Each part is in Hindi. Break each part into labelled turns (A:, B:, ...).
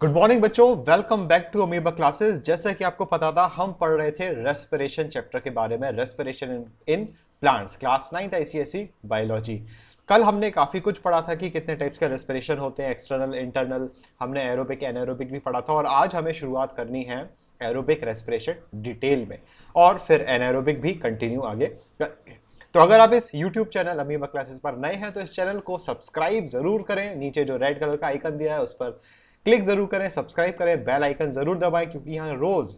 A: गुड मॉर्निंग बच्चों, welcome back to Amoeba classes. जैसा कि आपको पता था, हम पढ़ रहे थे रेस्पिरेशन चैप्टर के बारे में, respiration in plants, class 9th ICSE biology. कल हमने काफ़ी कुछ पढ़ा था कि कितने टाइप्स के रेस्पिरेशन होते हैं, एक्सटर्नल, इंटरनल। हमने एरोबिक एनारोबिक भी पढ़ा था और आज हमें शुरुआत करनी है एरोबिक रेस्पिरेशन डिटेल में, और फिर एनारोबिक भी कंटिन्यू आगे करेंगे। तो अगर आप इस YouTube चैनल अमीबा क्लासेस पर नए हैं तो इस चैनल को सब्सक्राइब जरूर करें। नीचे जो रेड कलर का आइकन दिया है उस पर क्लिक जरूर करें, सब्सक्राइब करें, बेल आइकन जरूर दबाएं, क्योंकि यहाँ रोज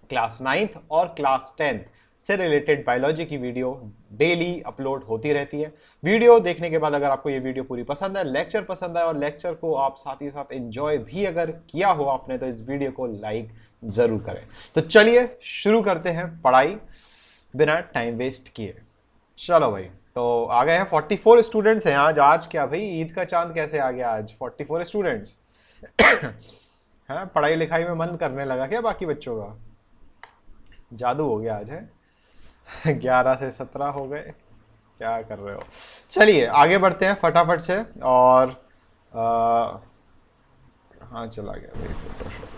A: क्लास 9th और क्लास 10th से रिलेटेड बायोलॉजी की वीडियो डेली अपलोड होती रहती है। वीडियो देखने के बाद अगर आपको ये वीडियो पूरी पसंद है, लेक्चर पसंद है और लेक्चर को आप साथ ही साथ एंजॉय भी अगर किया हो आपने, तो इस वीडियो को लाइक जरूर करें। तो चलिए शुरू करते हैं पढ़ाई बिना टाइम वेस्ट किए। चलो भाई, तो आ गए हैं 44 स्टूडेंट्स हैं आज। आज क्या भाई, ईद का चांद कैसे आ गया आज? 44 स्टूडेंट्स है। पढ़ाई लिखाई में मन करने लगा क्या बाकी बच्चों का? जादू हो गया आज है। 11 से 17 हो गए, क्या कर रहे हो? चलिए आगे बढ़ते हैं फटाफट से। और हाँ, चला गया भाई फोटोशॉप।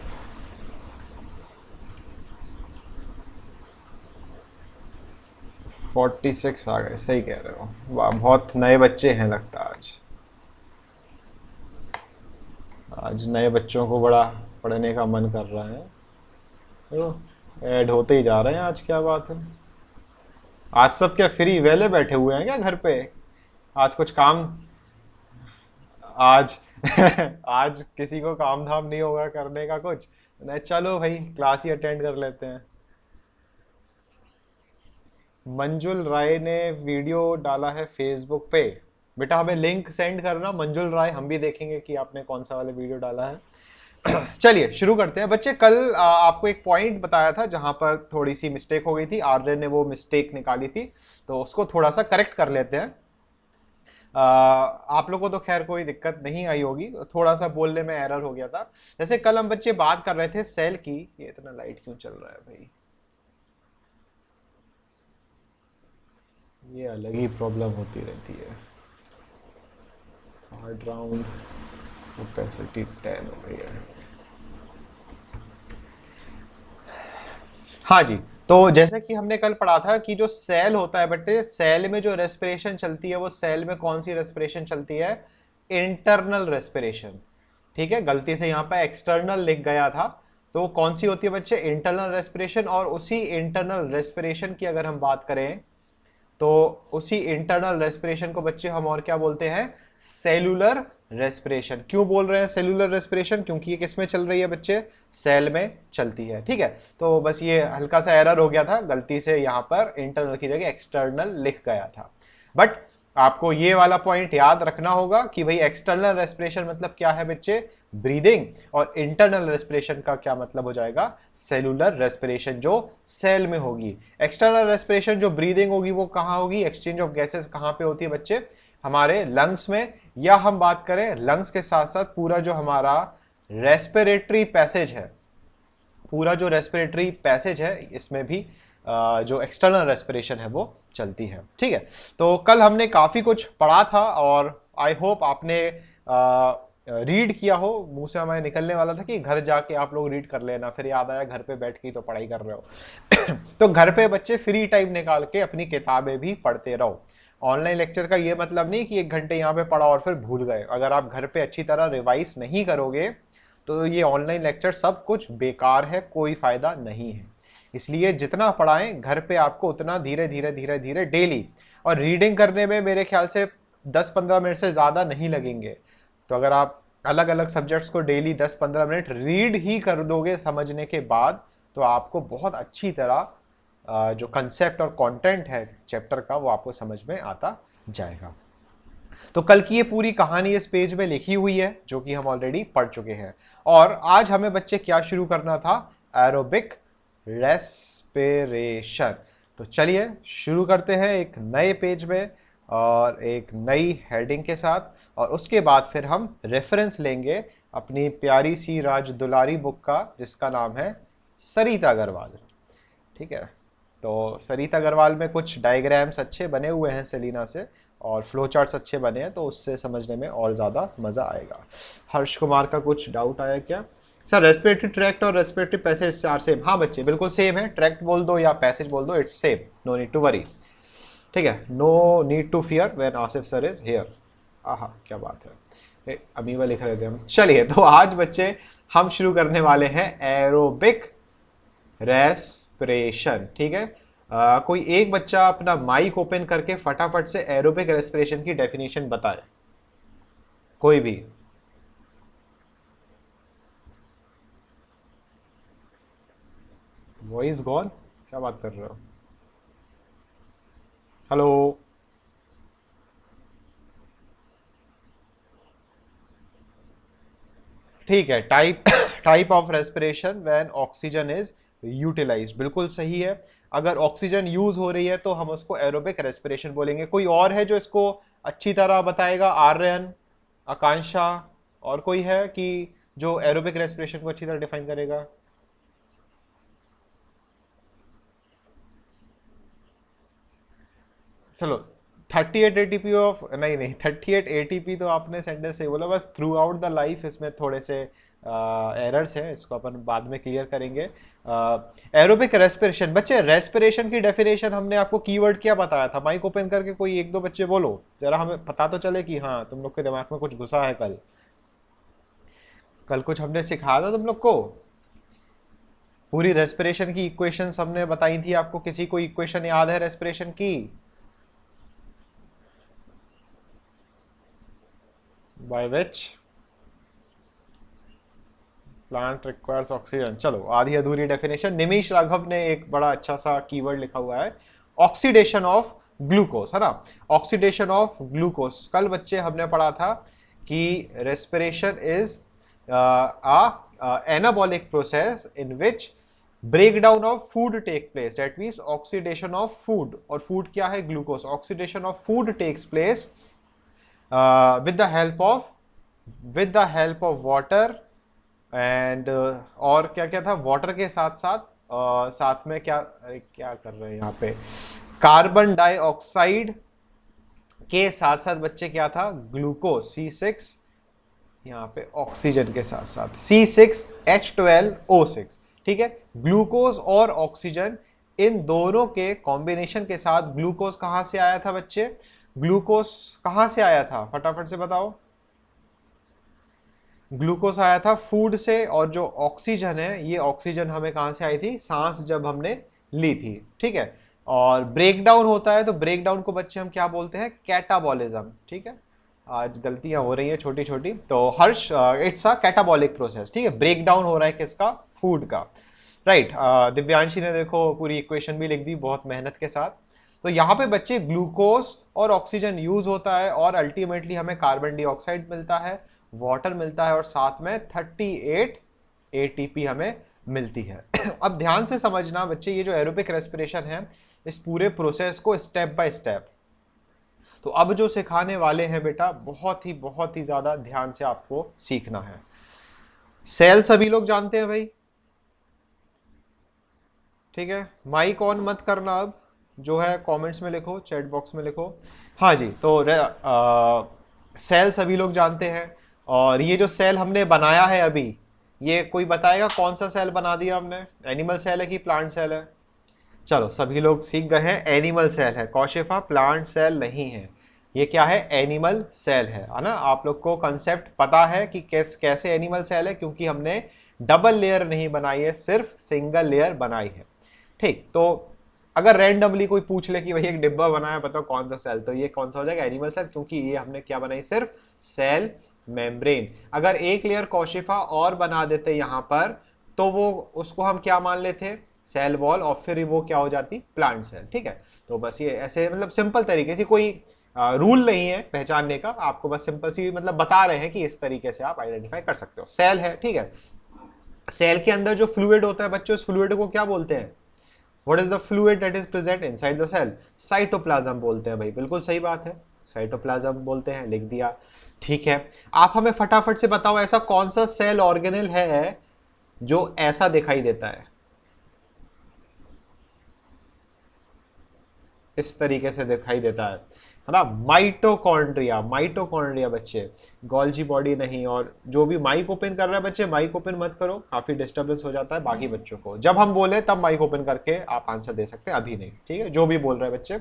A: फोर्टी सिक्स आ गए, सही कह रहे हो। वाह, बहुत नए बच्चे हैं लगता है आज। आज नए बच्चों को बड़ा पढ़ने का मन कर रहा है। तो ऐड होते ही जा रहे हैं आज, क्या बात है। आज सब क्या फ्री वेले बैठे हुए हैं क्या घर पे? आज कुछ काम आज आज किसी को काम धाम नहीं होगा करने का कुछ? नहीं, चलो भाई क्लास ही अटेंड कर लेते हैं। मंजुल राय ने वीडियो डाला है फेसबुक पे। बेटा हमें लिंक सेंड करना मंजुल राय, हम भी देखेंगे कि आपने कौन सा वाला वीडियो डाला है। चलिए शुरू करते हैं बच्चे। कल आपको एक पॉइंट बताया था जहां पर थोड़ी सी मिस्टेक हो गई थी, आर्य ने वो मिस्टेक निकाली थी, तो उसको थोड़ा सा करेक्ट कर लेते हैं। आप लोगों को तो खैर कोई दिक्कत नहीं आई होगी, थोड़ा सा बोलने में एरर हो गया था। जैसे कल हम बच्चे बात कर रहे थे सेल की। ये इतना लाइट क्यों चल रहा है भाई? ये अलग ही प्रॉब्लम होती रहती है। हार्ड राउंड कैपेसिटी 10 हो गई है। हाँ जी, तो जैसे कि हमने कल पढ़ा था कि जो सेल होता है बच्चे, सेल में जो रेस्पिरेशन चलती है वो सेल में कौन सी रेस्पिरेशन चलती है? Internal respiration. ठीक है, गलती से यहाँ पे एक्सटर्नल लिख गया था, तो कौन सी होती है बच्चे? Internal respiration. और उसी इंटरनल रेस्पिरेशन की अगर हम बात करें तो उसी इंटरनल रेस्पिरेशन को बच्चे हम और क्या बोलते हैं? Cellular respiration. क्यों बोल रहे हैं सेलुलर रेस्पिरेशन? क्योंकि ये किस में चल रही है बच्चे? सेल में चलती है। ठीक है, तो बस ये हल्का सा एरर हो गया था, गलती से यहाँ पर इंटरनल की जगह एक्सटर्नल लिख गया था। बट आपको ये वाला पॉइंट याद रखना होगा कि भाई एक्सटर्नल रेस्पिरेशन मतलब क्या है बच्चे? ब्रीदिंग। और इंटरनल रेस्पिरेशन का क्या मतलब हो जाएगा? सेलुलर रेस्पिरेशन, जो सेल में होगी। एक्सटर्नल रेस्पिरेशन जो ब्रीदिंग होगी वो कहाँ होगी? एक्सचेंज ऑफ गैसेस कहाँ पे होती है बच्चे? हमारे लंग्स में। या हम बात करें लंग्स के साथ साथ पूरा जो हमारा रेस्पिरेटरी पैसेज है, पूरा जो रेस्पिरेटरी पैसेज है इसमें भी जो एक्सटर्नल रेस्पिरेशन है वो चलती है। ठीक है, तो कल हमने काफ़ी कुछ पढ़ा था और आई होप आपने रीड किया हो। मुंह से हमें निकलने वाला था कि घर जाके आप लोग रीड कर लेना, फिर याद आया घर पे बैठ के तो पढ़ाई कर रहे हो। तो घर पे बच्चे फ्री टाइम निकाल के अपनी किताबें भी पढ़ते रहो। ऑनलाइन लेक्चर का ये मतलब नहीं कि 1 घंटे यहाँ पे पढ़ा और फिर भूल गए। अगर आप घर पे अच्छी तरह रिवाइज नहीं करोगे तो ये ऑनलाइन लेक्चर सब कुछ बेकार है, कोई फायदा नहीं है। इसलिए जितना पढ़ाएं घर पे आपको उतना धीरे धीरे धीरे धीरे डेली, और रीडिंग करने में मेरे ख्याल से 10-15 मिनट से ज़्यादा नहीं लगेंगे। तो अगर आप अलग अलग सब्जेक्ट्स को डेली 10-15 मिनट रीड ही कर दोगे समझने के बाद, तो आपको बहुत अच्छी तरह जो कंसेप्ट और कंटेंट है चैप्टर का वो आपको समझ में आता जाएगा। तो कल की ये पूरी कहानी इस पेज में लिखी हुई है जो कि हम ऑलरेडी पढ़ चुके हैं। और आज हमें बच्चे क्या शुरू करना था? Aerobic respiration. तो चलिए शुरू करते हैं एक नए पेज में और एक नई हेडिंग के साथ, और उसके बाद फिर हम रेफरेंस लेंगे अपनी प्यारी सी राज दुलारी बुक का जिसका नाम है सरिता अग्रवाल। ठीक है, तो सरिता अग्रवाल में कुछ डायग्राम्स अच्छे बने हुए हैं सेलिना से, और फ्लो चार्ट्स अच्छे बने हैं तो उससे समझने में और ज़्यादा मज़ा आएगा। हर्ष कुमार का कुछ डाउट आया क्या? सर रेस्पिरेटरी ट्रैक्ट और रेस्पिरेटरी पैसेज आर सेम। हाँ बच्चे बिल्कुल सेम है, ट्रैक्ट बोल दो या पैसेज बोल दो, it's same, no need to worry. ठीक है, no need to fear when Asif sir is here. आहा क्या बात है, अमीवा लिख रहे थे हम। चलिए तो आज बच्चे हम शुरू करने वाले हैं एरोबिक रेस्पिरेशन। ठीक है, कोई एक बच्चा अपना माइक ओपन करके फटाफट से एरोबिक रेस्पिरेशन की डेफिनेशन बताए, कोई भी। वॉइस गॉन, क्या बात कर रहे हो? हेलो, ठीक है, type of respiration when oxygen is utilised, बिल्कुल सही है। अगर ऑक्सीजन यूज हो रही है तो हम उसको एरोबिक रेस्पिरेशन बोलेंगे। कोई और है जो इसको अच्छी तरह बताएगा? आर्यन, आकांक्षा, और कोई है कि जो एरोबिक रेस्पिरेशन को अच्छी तरह डिफाइन करेगा? चलो 38 एटीपी ऑफ, नहीं 38 एटीपी तो आपने सेंटेंस से बोला, बस थ्रू आउट द लाइफ इसमें थोड़े से एरर्स हैं, इसको अपन बाद में क्लियर करेंगे। एरोबिक रेस्पिरेशन, बच्चे रेस्पिरेशन की डेफिनेशन हमने आपको कीवर्ड क्या बताया था? माइक ओपन करके कोई एक दो बच्चे बोलो जरा, हमें पता तो चले कि हाँ तुम लोग के दिमाग में कुछ घुसा है। कल कुछ हमने सिखाया था तुम लोग को, पूरी रेस्पिरेशन की इक्वेशंस हमने बताई थी आपको। किसी को इक्वेशन याद है रेस्पिरेशन की? by which plant requires oxygen। चलो आधी अधूरी डेफिनेशन। निमिष राघव ने एक बड़ा अच्छा सा कीवर्ड लिखा हुआ है, ऑक्सीडेशन ऑफ ग्लूकोज, है ना? Oxidation of glucose. कल बच्चे हमने पढ़ा था कि respiration is anabolic process in which breakdown of food take place, that means oxidation of food. और फूड क्या है? Glucose. Oxidation of food takes place with the help of water and और क्या क्या था? वाटर के साथ साथ साथ में क्या, अरे क्या कर रहे हैं यहाँ पे, कार्बन डाइऑक्साइड के साथ साथ बच्चे क्या था? ग्लूकोज, C6, यहाँ पे ऑक्सीजन के साथ साथ C6H12O6। ठीक है, ग्लूकोज और ऑक्सीजन, इन दोनों के कॉम्बिनेशन के साथ ग्लूकोज कहां से आया था बच्चे? ग्लूकोज कहां से आया था? फटाफट से बताओ। ग्लूकोज आया था फूड से, और जो ऑक्सीजन है, ये ऑक्सीजन हमें कहां से आई थी? सांस जब हमने ली थी। ठीक है, और ब्रेकडाउन होता है तो ब्रेकडाउन को बच्चे हम क्या बोलते हैं? कैटाबॉलिज्म। ठीक है, आज गलतियां हो रही हैं छोटी छोटी, तो हर्ष इट्स अ कैटाबॉलिक प्रोसेस। ठीक है, ब्रेकडाउन हो रहा है किसका? फूड का। राइट, दिव्यांशी ने देखो पूरी इक्वेशन भी लिख दी बहुत मेहनत के साथ। तो यहाँ पे बच्चे ग्लूकोज और ऑक्सीजन यूज होता है और अल्टीमेटली हमें कार्बन डाइऑक्साइड मिलता है, वाटर मिलता है, और साथ में 38 एटीपी हमें मिलती है। अब ध्यान से समझना बच्चे, ये जो एरोबिक रेस्पिरेशन है, इस पूरे प्रोसेस को स्टेप बाय स्टेप, तो अब जो सिखाने वाले हैं बेटा, बहुत ही ज्यादा ध्यान से आपको सीखना है। सेल सभी लोग जानते हैं भाई, ठीक है? माइक ऑन मत करना, अब जो है कमेंट्स में लिखो, चैट बॉक्स में लिखो। हाँ जी, तो सेल सभी लोग जानते हैं, और ये जो सेल हमने बनाया है अभी, ये कोई बताएगा कौन सा सेल बना दिया हमने? एनिमल सेल है कि प्लांट सेल है? चलो सभी लोग सीख गए हैं, एनिमल सेल है कौशिफा, प्लांट सेल नहीं है। ये क्या है? एनिमल सेल है ना? आप लोग को कंसेप्ट पता है कि कैसे एनिमल सेल है, क्योंकि हमने डबल लेयर नहीं बनाई है, सिर्फ सिंगल लेयर बनाई है। ठीक, तो अगर रैंडमली कोई पूछ ले कि भाई एक डिब्बा बनाया, बताओ कौन सा सेल, तो ये कौन सा हो जाएगा? एनिमल सेल, क्योंकि ये हमने क्या बनाई? सिर्फ सेल मेम्ब्रेन। अगर एक लेयर कौशिफा और बना देते यहाँ पर, तो वो उसको हम क्या मान लेते? सेल वॉल, और फिर वो क्या हो जाती? Plant cell. ठीक है, तो बस ये ऐसे मतलब सिंपल तरीके से, कोई रूल नहीं है पहचानने का, आपको बस सिंपल सी मतलब बता रहे हैं कि इस तरीके से आप आइडेंटिफाई कर सकते हो। सेल है, ठीक है? सेल के अंदर जो फ्लूइड होता है बच्चों, उस फ्लूइड को क्या बोलते हैं? What is the fluid that is present inside the cell? Cytoplasm बोलते हैं भाई, बिल्कुल सही बात है, साइटोप्लाज्म बोलते हैं, लिख दिया। ठीक है, आप हमें फटाफट से बताओ ऐसा कौन सा सेल ऑर्गेनेल है जो ऐसा दिखाई देता है, इस तरीके से दिखाई देता है? है ना। माइटोकॉन्ड्रिया, माइटोकॉन्ड्रिया बच्चे, गोल्जी बॉडी नहीं। और जो भी माइक ओपन कर रहा है बच्चे, माइक ओपन मत करो, काफी डिस्टर्बेंस हो जाता है बाकी बच्चों को। जब हम बोले तब माइक ओपन करके आप आंसर दे सकते हैं, अभी नहीं, ठीक है। जो भी बोल रहे हैं बच्चे,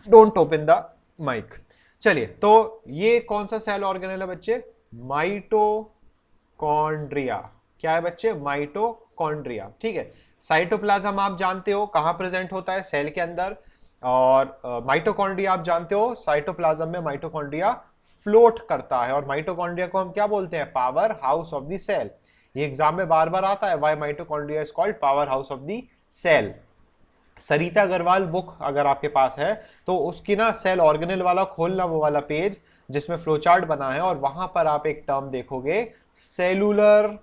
A: डोंट ओपन द माइक। चलिए, तो ये कौन सा सेल ऑर्गेनेल है बच्चे? माइटोकॉन्ड्रिया। क्या है बच्चे? माइटोकॉन्ड्रिया, ठीक है। साइटोप्लाज्म आप जानते हो कहां प्रेजेंट होता है? सेल के अंदर। और माइटोकॉन्ड्रिया आप जानते हो, साइटोप्लाज्म में माइटोकॉन्ड्रिया फ्लोट करता है। और माइटोकॉन्ड्रिया को हम क्या बोलते हैं? Power house of the cell. ये एग्जाम में बार बार आता है, why mitochondria is called power house of the cell. Sarita Agarwal book अगर आपके पास है तो उसकी ना सेल ऑर्गेनेल वाला खोलना, वो वाला पेज जिसमें फ्लोचार्ट बना है, और वहां पर आप एक टर्म देखोगे, सेलुलर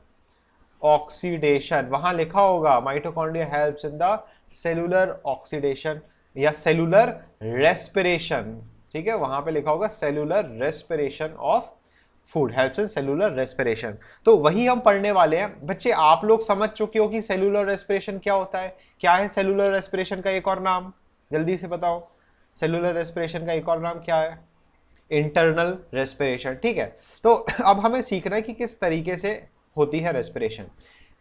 A: ऑक्सीडेशन। वहां लिखा होगा mitochondria helps in the cellular oxidation या सेलुलर रेस्पिरेशन, ठीक है। वहां पे लिखा होगा cellular respiration of food, helps in cellular respiration. तो वही हम पढ़ने वाले हैं बच्चे। आप लोग समझ चुके हो कि सेलुलर रेस्पिरेशन क्या होता है। क्या है सेलुलर रेस्पिरेशन का एक और नाम? जल्दी से बताओ, सेलुलर रेस्पिरेशन का एक और नाम क्या है? इंटरनल रेस्पिरेशन, ठीक है। तो अब हमें सीखना है कि किस तरीके से होती है रेस्पिरेशन।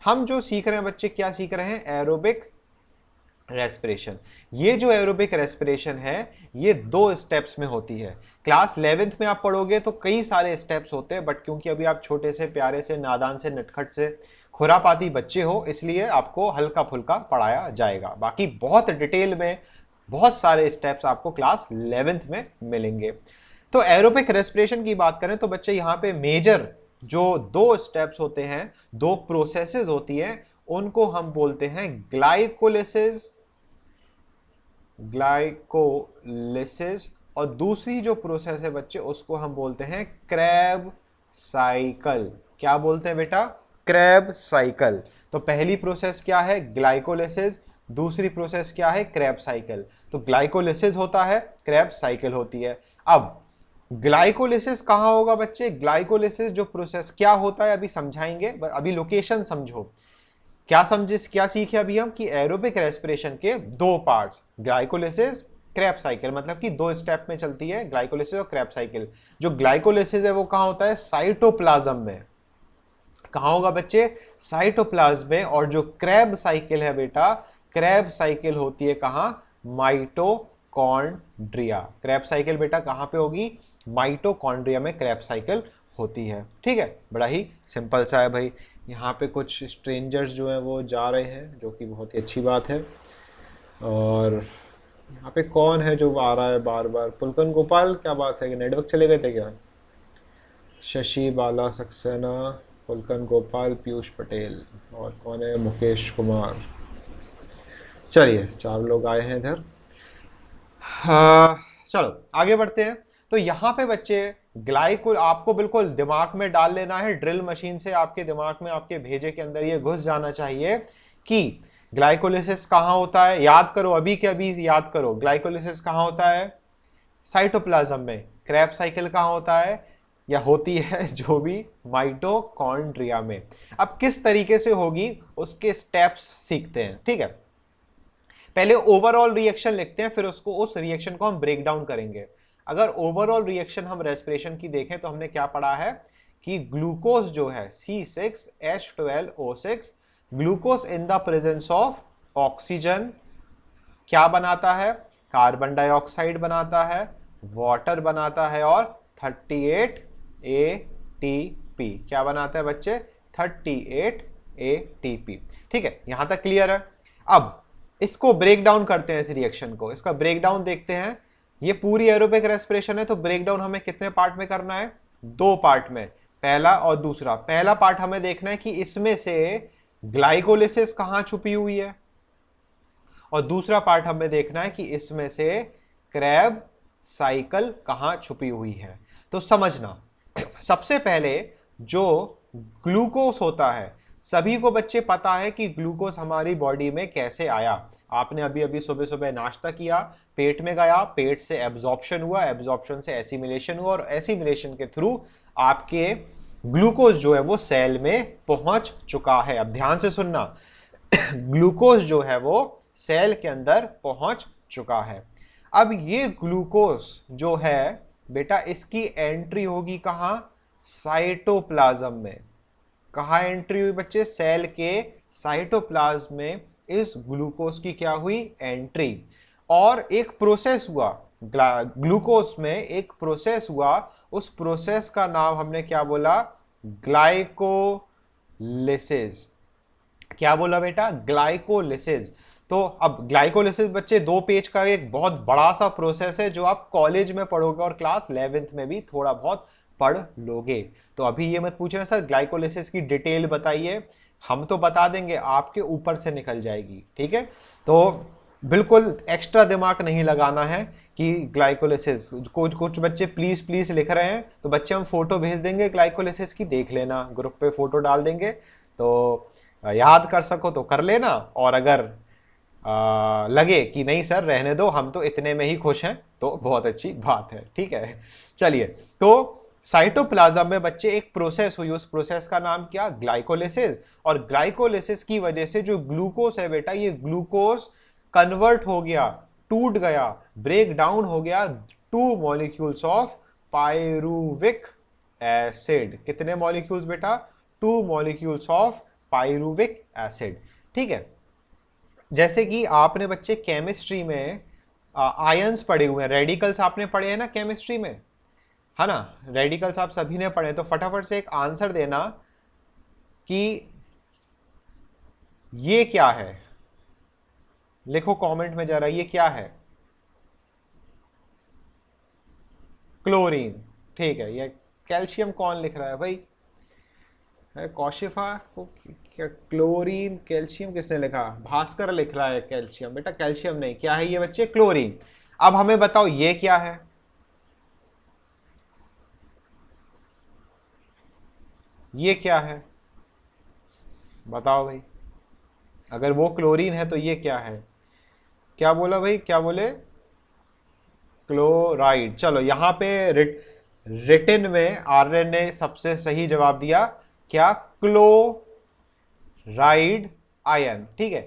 A: हम जो सीख रहे हैं बच्चे, क्या सीख रहे हैं? Aerobic respiration. ये जो एरोबिक रेस्पिरेशन है ये 2 स्टेप्स में होती है। क्लास 11th में आप पढ़ोगे तो कई सारे स्टेप्स होते हैं, बट क्योंकि अभी आप छोटे से प्यारे से नादान से नटखट से खुरापाती बच्चे हो, इसलिए आपको हल्का फुल्का पढ़ाया जाएगा। बाकी बहुत डिटेल में बहुत सारे स्टेप्स आपको क्लास 11th में मिलेंगे। तो एरोबिक रेस्पिरेशन की बात करें तो बच्चे यहाँ पे मेजर जो 2 स्टेप्स होते हैं, 2 प्रोसेसेस होती हैं, उनको हम बोलते हैं ग्लाइकोलिसिस, ग्लाइकोलिसिस। और दूसरी जो प्रोसेस है बच्चे उसको हम बोलते हैं क्रैब साइकिल। क्या बोलते हैं बेटा? Krebs cycle. तो पहली प्रोसेस क्या है? ग्लाइकोलिसिस। दूसरी प्रोसेस क्या है? Krebs cycle. तो ग्लाइकोलिसिस होता है, क्रैब साइकिल होती है। अब ग्लाइकोलिसिस कहां होगा बच्चे? ग्लाइकोलिसिस जो प्रोसेस क्या होता है अभी समझाएंगे, अभी लोकेशन समझो। क्या समझे, क्या सीखे अभी हम? कि एरोबिक रेस्पिरेशन के 2 पार्ट्स, ग्लाइकोलिसिस, क्रैब साइकिल, मतलब कि 2 स्टेप में चलती है ग्लाइकोलिसिस और क्रैब साइकिल। जो ग्लाइकोलिसिस है वो कहां होता है? साइटोप्लाज्म में। कहां होगा बच्चे? साइटोप्लाज्म में। और जो क्रैब साइकिल है बेटा, क्रैब साइकिल होती है कहां? माइटोकॉन्ड्रिया। क्रैब साइकिल बेटा कहां पे होगी? माइटोकॉन्ड्रिया में क्रैब साइकिल होती है, ठीक है। बड़ा ही सिंपल सा है भाई। यहाँ पे कुछ स्ट्रेंजर्स जो हैं वो जा रहे हैं, जो कि बहुत ही अच्छी बात है। और यहाँ पे कौन है जो आ रहा है बार बार? पुलकन गोपाल, क्या बात है कि नेटवर्क चले गए थे क्या? शशि बाला सक्सेना, पुलकन गोपाल, पीयूष पटेल, और कौन है? मुकेश कुमार। चलिए, 4 लोग आए हैं इधर। चलो आगे बढ़ते हैं। तो यहाँ पे बच्चे ग्लाइकोल आपको बिल्कुल दिमाग में डाल लेना है, ड्रिल मशीन से आपके दिमाग में, आपके भेजे के अंदर ये घुस जाना चाहिए कि ग्लाइकोलिसिस कहाँ होता है। याद करो, अभी के अभी याद करो, ग्लाइकोलिसिस कहाँ होता है? साइटोप्लाज्म में। क्रैब साइकिल कहाँ होता है या होती है? जो भी माइटोकॉन्ड्रिया में। अब किस तरीके से होगी उसके स्टेप्स सीखते हैं, ठीक है। पहले ओवरऑल रिएक्शन लिखते हैं, फिर उसको, उस रिएक्शन को हम ब्रेक डाउन करेंगे। अगर ओवरऑल रिएक्शन हम रेस्पिरेशन की देखें तो हमने क्या पढ़ा है कि ग्लूकोज जो है C6H12O6, glucose in the presence of oxygen क्या बनाता है? कार्बन डाइऑक्साइड बनाता है, वाटर बनाता है, और 38 ATP। क्या बनाता है बच्चे? 38 ATP, ठीक है। यहां तक क्लियर है। अब इसको ब्रेक डाउन करते हैं, इस रिएक्शन को, इसका ब्रेक डाउन देखते हैं। ये पूरी एरोबिक रेस्पिरेशन है, तो ब्रेक डाउन हमें कितने पार्ट में करना है? 2 पार्ट में, पहला और दूसरा। पहला पार्ट हमें देखना है कि इसमें से ग्लाइकोलिसिस कहां छुपी हुई है, और दूसरा पार्ट हमें देखना है कि इसमें से क्रैब साइकिल कहां छुपी हुई है। तो समझना, सबसे पहले जो ग्लूकोज होता है, सभी को बच्चे पता है कि ग्लूकोज हमारी बॉडी में कैसे आया। आपने अभी अभी सुबह सुबह नाश्ता किया, पेट में गया, पेट से एब्जॉर्प्शन हुआ, एब्जॉर्प्शन से एसिमिलेशन हुआ, और एसिमिलेशन के थ्रू आपके ग्लूकोज जो है वो सेल में पहुंच चुका है। अब ध्यान से सुनना, ग्लूकोज जो है वो सेल के अंदर पहुंच चुका है। अब ये ग्लूकोज जो है बेटा, इसकी एंट्री होगी कहाँ? साइटोप्लाज्म में। कहाँ एंट्री हुई बच्चे? सेल के साइटोप्लाज्म में इस ग्लूकोज की क्या हुई? एंट्री। और एक प्रोसेस हुआ, ग्लूकोज में एक प्रोसेस हुआ, उस प्रोसेस का नाम हमने क्या बोला? ग्लाइकोलिसिस। क्या बोला बेटा? ग्लाइकोलिसिस। तो अब ग्लाइकोलिसिस बच्चे 2 पेज का एक बहुत बड़ा सा प्रोसेस है जो आप कॉलेज में पढ़ोगे और क्लास 11th में भी थोड़ा बहुत पढ़ लोगे। तो अभी ये मत पूछना सर ग्लाइकोलिसिस की डिटेल बताइए, हम तो बता देंगे, आपके ऊपर से निकल जाएगी। ठीक है, तो बिल्कुल एक्स्ट्रा दिमाग नहीं लगाना है कि ग्लाइकोलिसिस। कुछ कुछ बच्चे प्लीज प्लीज लिख रहे हैं, तो बच्चे हम फोटो भेज देंगे ग्लाइकोलिसिस की, देख लेना, ग्रुप पे फोटो डाल देंगे, तो याद कर सको तो कर लेना। और अगर लगे कि नहीं सर रहने दो, हम तो इतने में ही खुश हैं, तो बहुत अच्छी बात है। ठीक है, चलिए, तो साइटोप्लाज्म में बच्चे एक प्रोसेस हुई, उस प्रोसेस का नाम क्या? ग्लाइकोलिसिस। और ग्लाइकोलिसिस की वजह से जो ग्लूकोज है बेटा, ये ग्लूकोज कन्वर्ट हो गया, टूट गया, ब्रेक डाउन हो गया 2 मॉलिक्यूल्स ऑफ पायरुविक एसिड। कितने मॉलिक्यूल्स बेटा? 2 मॉलिक्यूल्स ऑफ पायरुविक एसिड। ठीक है, जैसे कि आपने बच्चे केमिस्ट्री में आयंस पढ़े हुए हैं, रेडिकल्स आपने पढ़े हैं ना केमिस्ट्री में, है ना? रेडिकल्स आप सभी ने पढ़े, तो फटाफट से एक आंसर देना कि ये क्या है। लिखो कमेंट में जरा, ये क्या है? क्लोरीन। ठीक है, ये कैल्शियम कौन लिख रहा है भाई? कौशिफा को क्या क्लोरीन कैल्शियम किसने लिखा? भास्कर लिख रहा है कैल्शियम। बेटा कैल्शियम नहीं, क्या है ये बच्चे? क्लोरीन। अब हमें बताओ ये क्या है? ये क्या है बताओ भाई? अगर वो क्लोरीन है तो ये क्या है? क्या बोला भाई, क्या बोले? क्लोराइड। चलो यहां पे रिटिन में आर्यन ने सबसे सही जवाब दिया, क्या? Chloride ion. ठीक है,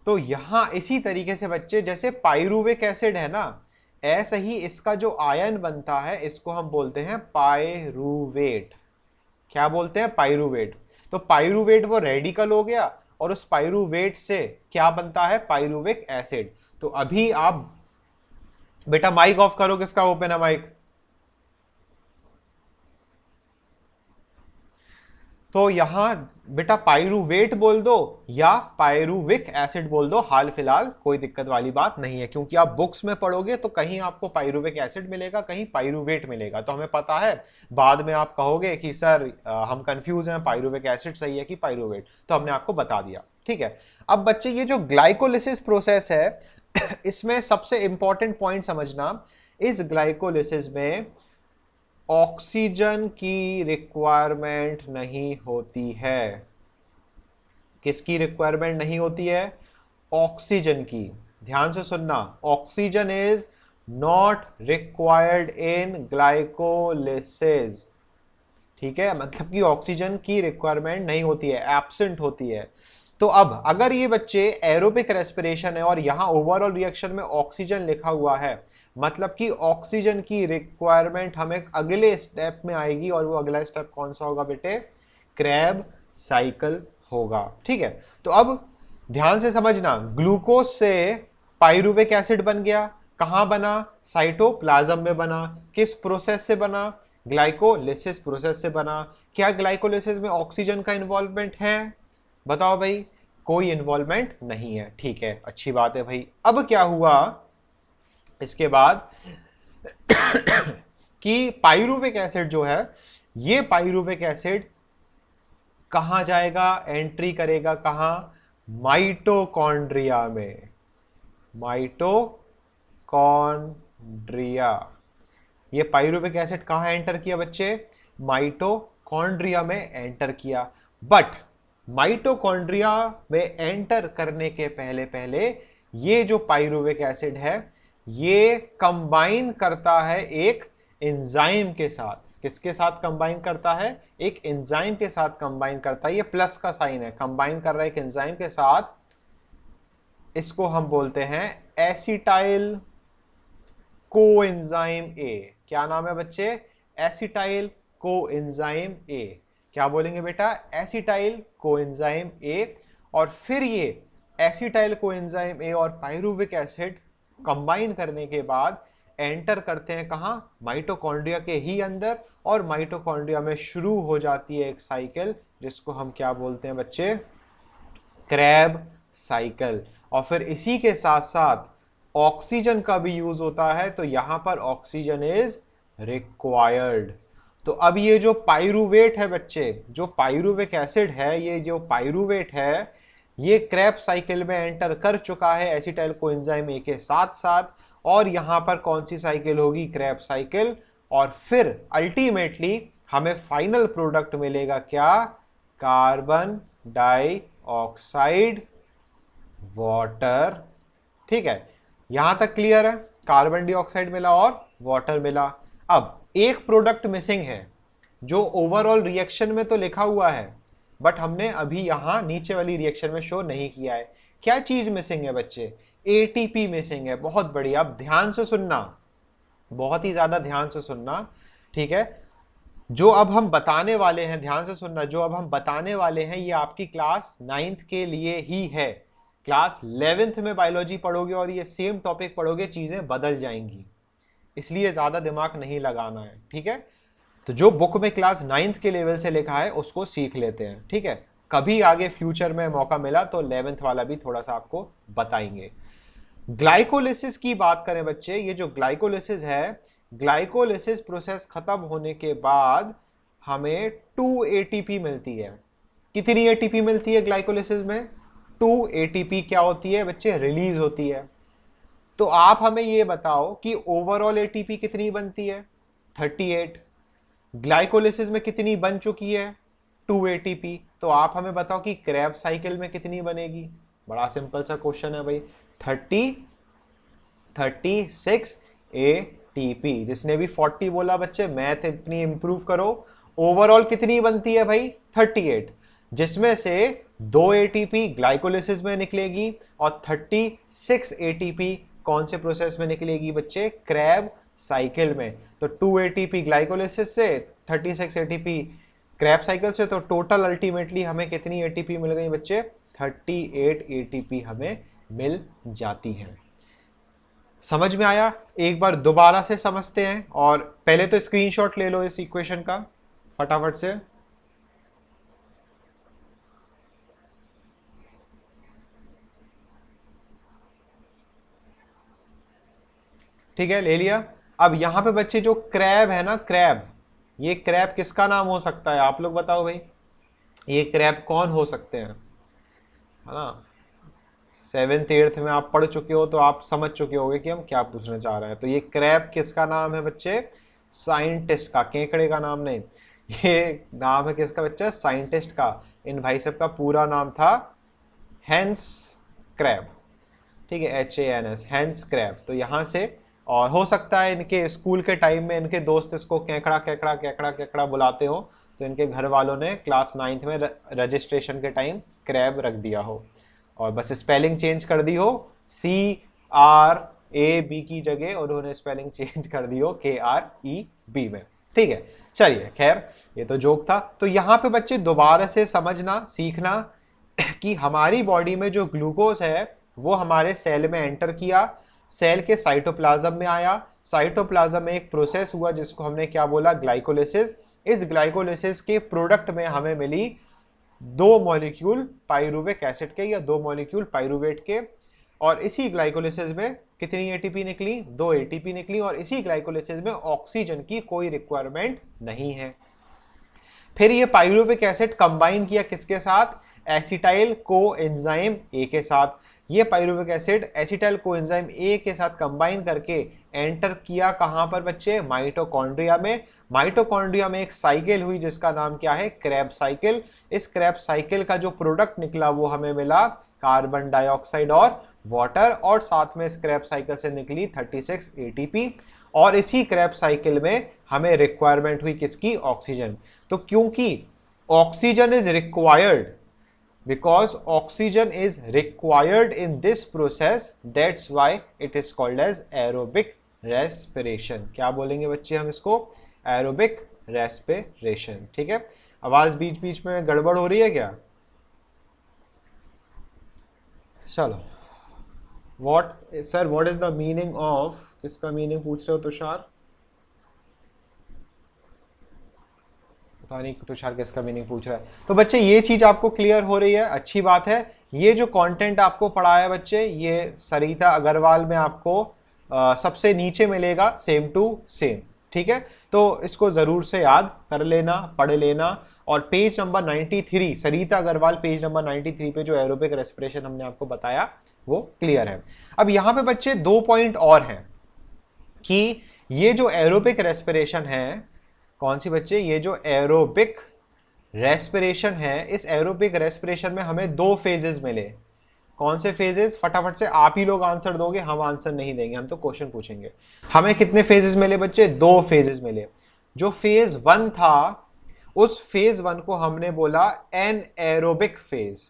A: तो यहां इसी तरीके से बच्चे, जैसे पायरुविक एसिड है ना, ऐसे ही इसका जो आयन बनता है इसको हम बोलते हैं पायरुवेट। क्या बोलते हैं? पायरुवेट। तो पायरुवेट वो रेडिकल हो गया, और उस पायरुवेट से क्या बनता है? Pyruvic acid. तो अभी आप बेटा माइक ऑफ करो, किसका ओपन है माइक? तो यहां बेटा पायरुवेट बोल दो या पायरुविक एसिड बोल दो, हाल फिलहाल कोई दिक्कत वाली बात नहीं है, क्योंकि आप बुक्स में पढ़ोगे तो कहीं आपको पायरुविक एसिड मिलेगा, कहीं पायरुवेट मिलेगा, तो हमें पता है। बाद में आप कहोगे कि सर हम कंफ्यूज हैं, पायरुविक एसिड सही है कि पायरुवेट, तो हमने आपको बता दिया। ठीक है, अब बच्चे ये जो ग्लाइकोलिसिस प्रोसेस है इसमें सबसे इंपॉर्टेंट पॉइंट समझना, इस ग्लाइकोलिसिस में ऑक्सीजन की रिक्वायरमेंट नहीं होती है। किसकी रिक्वायरमेंट नहीं होती है? ऑक्सीजन की। ध्यान से सुनना, oxygen is not required in glycolysis. ठीक है, मतलब कि ऑक्सीजन की रिक्वायरमेंट नहीं होती है, एब्सेंट होती है। तो अब अगर ये बच्चे एरोबिक रेस्पिरेशन है और यहां ओवरऑल रिएक्शन में ऑक्सीजन लिखा हुआ है, मतलब कि ऑक्सीजन की रिक्वायरमेंट हमें अगले स्टेप में आएगी, और वो अगला स्टेप कौन सा होगा बेटे? क्रैब साइकिल होगा। ठीक है, तो अब ध्यान से समझना, ग्लूकोज से पायरुविक एसिड बन गया, कहां बना? साइटोप्लाज्म में बना। किस प्रोसेस से बना? ग्लाइकोलिसिस प्रोसेस से बना। क्या ग्लाइकोलिसिस में ऑक्सीजन का इन्वॉल्वमेंट है? बताओ भाई, कोई इन्वॉल्वमेंट नहीं है। ठीक है, अच्छी बात है भाई। अब क्या हुआ इसके बाद कि पायरुविक एसिड जो है, ये पायरुविक एसिड कहां जाएगा? एंट्री करेगा कहां? माइटोकॉन्ड्रिया में। माइटोकॉन्ड्रिया। ये पायरुविक एसिड कहां एंटर किया बच्चे? माइटोकॉन्ड्रिया में एंटर किया। बट माइटोकॉन्ड्रिया में एंटर करने के पहले पहले ये जो पायरुविक एसिड है, ये कंबाइन करता है एक एंजाइम के साथ। किसके साथ कंबाइन करता है? एक एंजाइम के साथ कंबाइन करता है। ये प्लस का साइन है, कंबाइन कर रहा है एक एंजाइम के साथ। इसको हम बोलते हैं एसिटाइल कोएंजाइम ए। क्या नाम है बच्चे? Acetyl coenzyme A. क्या बोलेंगे बेटा? Acetyl coenzyme A. और फिर ये एसिटाइल कोएंजाइम ए और पाइरुविक एसिड कंबाइन करने के बाद एंटर करते हैं कहां? माइटोकॉन्ड्रिया के ही अंदर। और माइटोकॉन्ड्रिया में शुरू हो जाती है एक साइकिल जिसको हम क्या बोलते हैं बच्चे? Krebs cycle. और फिर इसी के साथ साथ ऑक्सीजन का भी यूज होता है, तो यहां पर ऑक्सीजन इज रिक्वायर्ड। तो अब ये जो पाइरुवेट है बच्चे, जो पाइरुविक एसिड है, ये जो पाइरुवेट है, ये क्रैब साइकिल में एंटर कर चुका है एसिटाइल कोएंजाइम ए के साथ साथ। और यहां पर कौन सी साइकिल होगी? Krebs cycle. और फिर अल्टीमेटली हमें फाइनल प्रोडक्ट मिलेगा क्या? Carbon dioxide water. ठीक है, यहां तक क्लियर है? कार्बन डाइऑक्साइड मिला और वाटर मिला। अब एक प्रोडक्ट मिसिंग है जो ओवरऑल रिएक्शन में तो लिखा हुआ है, बट हमने अभी यहां नीचे वाली रिएक्शन में शो नहीं किया है। क्या चीज मिसिंग है बच्चे? एटीपी मिसिंग है। बहुत बढ़िया, अब ध्यान से सुनना, बहुत ही ज्यादा ध्यान से सुनना। ठीक है, जो अब हम बताने वाले हैं, ध्यान से सुनना, जो अब हम बताने वाले हैं ये आपकी क्लास 9th के लिए ही है। क्लास 11th में बायोलॉजी पढ़ोगे और ये सेम टॉपिक पढ़ोगे, चीजें बदल जाएंगी, इसलिए ज्यादा दिमाग नहीं लगाना है। ठीक है, तो जो बुक में क्लास 9th के लेवल से लिखा है उसको सीख लेते हैं। ठीक है, कभी आगे फ्यूचर में मौका मिला तो 11th वाला भी थोड़ा सा आपको बताएंगे। ग्लाइकोलिसिस की बात करें बच्चे, ये जो ग्लाइकोलिसिस है, ग्लाइकोलिसिस प्रोसेस खत्म होने के बाद हमें 2 एटीपी मिलती है। कितनी एटीपी मिलती है ग्लाइकोलिसिस में? 2 एटीपी क्या होती है बच्चे? रिलीज होती है। तो आप हमें ये बताओ कि ओवरऑल एटीपी कितनी बनती है? 38। ग्लाइकोलिसिस में कितनी बन चुकी है? 2 एटीपी। तो आप हमें बताओ कि क्रैब साइकिल में कितनी बनेगी? बड़ा सिंपल सा क्वेश्चन है भाई, 36 एटीपी। जिसने भी 40 बोला बच्चे, मैथ अपनी इंप्रूव करो। ओवरऑल कितनी बनती है भाई? 38, जिसमें से 2 एटीपी ग्लाइकोलिसिस में निकलेगी और 36 एटीपी कौन से प्रोसेस में निकलेगी बच्चे? क्रैब साइकिल में। तो 2 एटीपी ग्लाइकोलिसिस से, 36 एटीपी क्रैब साइकिल से, तो टोटल अल्टीमेटली हमें कितनी एटीपी मिल गई बच्चे? 38 एटीपी हमें मिल जाती हैं। समझ में आया? एक बार दोबारा से समझते हैं, और पहले तो स्क्रीनशॉट ले लो इस इक्वेशन का फटाफट से। ठीक है, ले लिया। अब यहां पे बच्चे जो क्रैब है ना, क्रैब, ये क्रैब किसका नाम हो सकता है? आप लोग बताओ भाई, ये क्रैब कौन हो सकते हैं? है ना, 7th 8th में आप पढ़ चुके हो तो आप समझ चुके होगे कि हम क्या पूछना चाह रहे हैं। तो ये क्रैब किसका नाम है बच्चे? साइंटिस्ट का, केकड़े का नाम नहीं। ये नाम है किसका बच्चा? साइंटिस्ट का। इन भाई साहब का पूरा नाम था हैंस क्रैब। ठीक है, HANS, हैंस क्रैब। तो यहाँ से, और हो सकता है इनके स्कूल के टाइम में इनके दोस्त इसको केकड़ा केकड़ा केकड़ा केकड़ा बुलाते हो, तो इनके घर वालों ने क्लास 9th में रजिस्ट्रेशन के टाइम क्रैब रख दिया हो, और बस स्पेलिंग चेंज कर दी हो, CRAB की जगह उन्होंने स्पेलिंग चेंज कर दी हो KREB में। ठीक है, चलिए, खैर ये तो जोक था। तो यहाँ पे बच्चे दोबारा से समझना, सीखना कि हमारी बॉडी में जो ग्लूकोज है वो हमारे सेल में एंटर किया, सेल के साइटोप्लाज्म में आया, साइटोप्लाज्म में एक प्रोसेस हुआ जिसको हमने क्या बोला? ग्लाइकोलिसिस। इस ग्लाइकोलिसिस के प्रोडक्ट में हमें मिली 2 मॉलिक्यूल पाइरुविक एसिड के, या 2 मॉलिक्यूल पाइरुवेट के। और इसी ग्लाइकोलिसिस में कितनी एटीपी निकली? 2 एटीपी निकली। और इसी ग्लाइकोलिसिस में ऑक्सीजन की कोई रिक्वायरमेंट नहीं है। फिर ये पाइरुविक एसिड कंबाइन किया किसके साथ? एसिटाइल कोएंजाइम ए के साथ। ये pyruvic acid acetyl coenzyme A के साथ कंबाइन करके एंटर किया कहां पर बच्चे? माइटोकॉन्ड्रिया में। माइटोकॉन्ड्रिया में एक साइकिल हुई जिसका नाम क्या है? Krebs cycle. इस क्रैब साइकिल का जो प्रोडक्ट निकला वो हमें मिला कार्बन डाइऑक्साइड और वाटर, और साथ में इस क्रैब साइकिल से निकली 36 एटीपी। और इसी क्रैब साइकिल में हमें रिक्वायरमेंट हुई किसकी? ऑक्सीजन। तो क्योंकि oxygen is required, because oxygen is required in this process, that's why it is called as aerobic respiration. क्या बोलेंगे बच्चे हम इसको? Aerobic respiration. ठीक है, आवाज बीच बीच में गड़बड़ हो रही है क्या? चलो, what sir, what is the meaning of, किसका मीनिंग पूछ रहे हो तुषार? पता नहीं तुषार किसका मीनिंग पूछ रहा है। तो बच्चे ये चीज आपको क्लियर हो रही है, अच्छी बात है। ये जो कंटेंट आपको पढ़ाया बच्चे, ये सरिता अग्रवाल में आपको सबसे नीचे मिलेगा, सेम टू सेम। ठीक है, तो इसको जरूर से याद कर लेना, पढ़ लेना। और पेज नंबर 93, सरिता अग्रवाल पेज नंबर 93 पे जो एरोबिक रेस्पिरेशन हमने आपको बताया वो क्लियर है। अब यहां पे बच्चे 2 पॉइंट और हैं कि ये जो एरोबिक रेस्पिरेशन है, कौन सी बच्चे? ये जो एरोबिक रेस्पिरेशन है, इस एरोबिक रेस्पिरेशन में हमें 2 फेजेस मिले। कौन से फेजेस? फटाफट से आप ही लोग आंसर दोगे, हम आंसर नहीं देंगे, हम तो क्वेश्चन पूछेंगे। हमें कितने फेजेस मिले बच्चे? 2 फेजेस मिले। जो फेज 1 था, उस फेज 1 को हमने बोला एनएरोबिक फेज।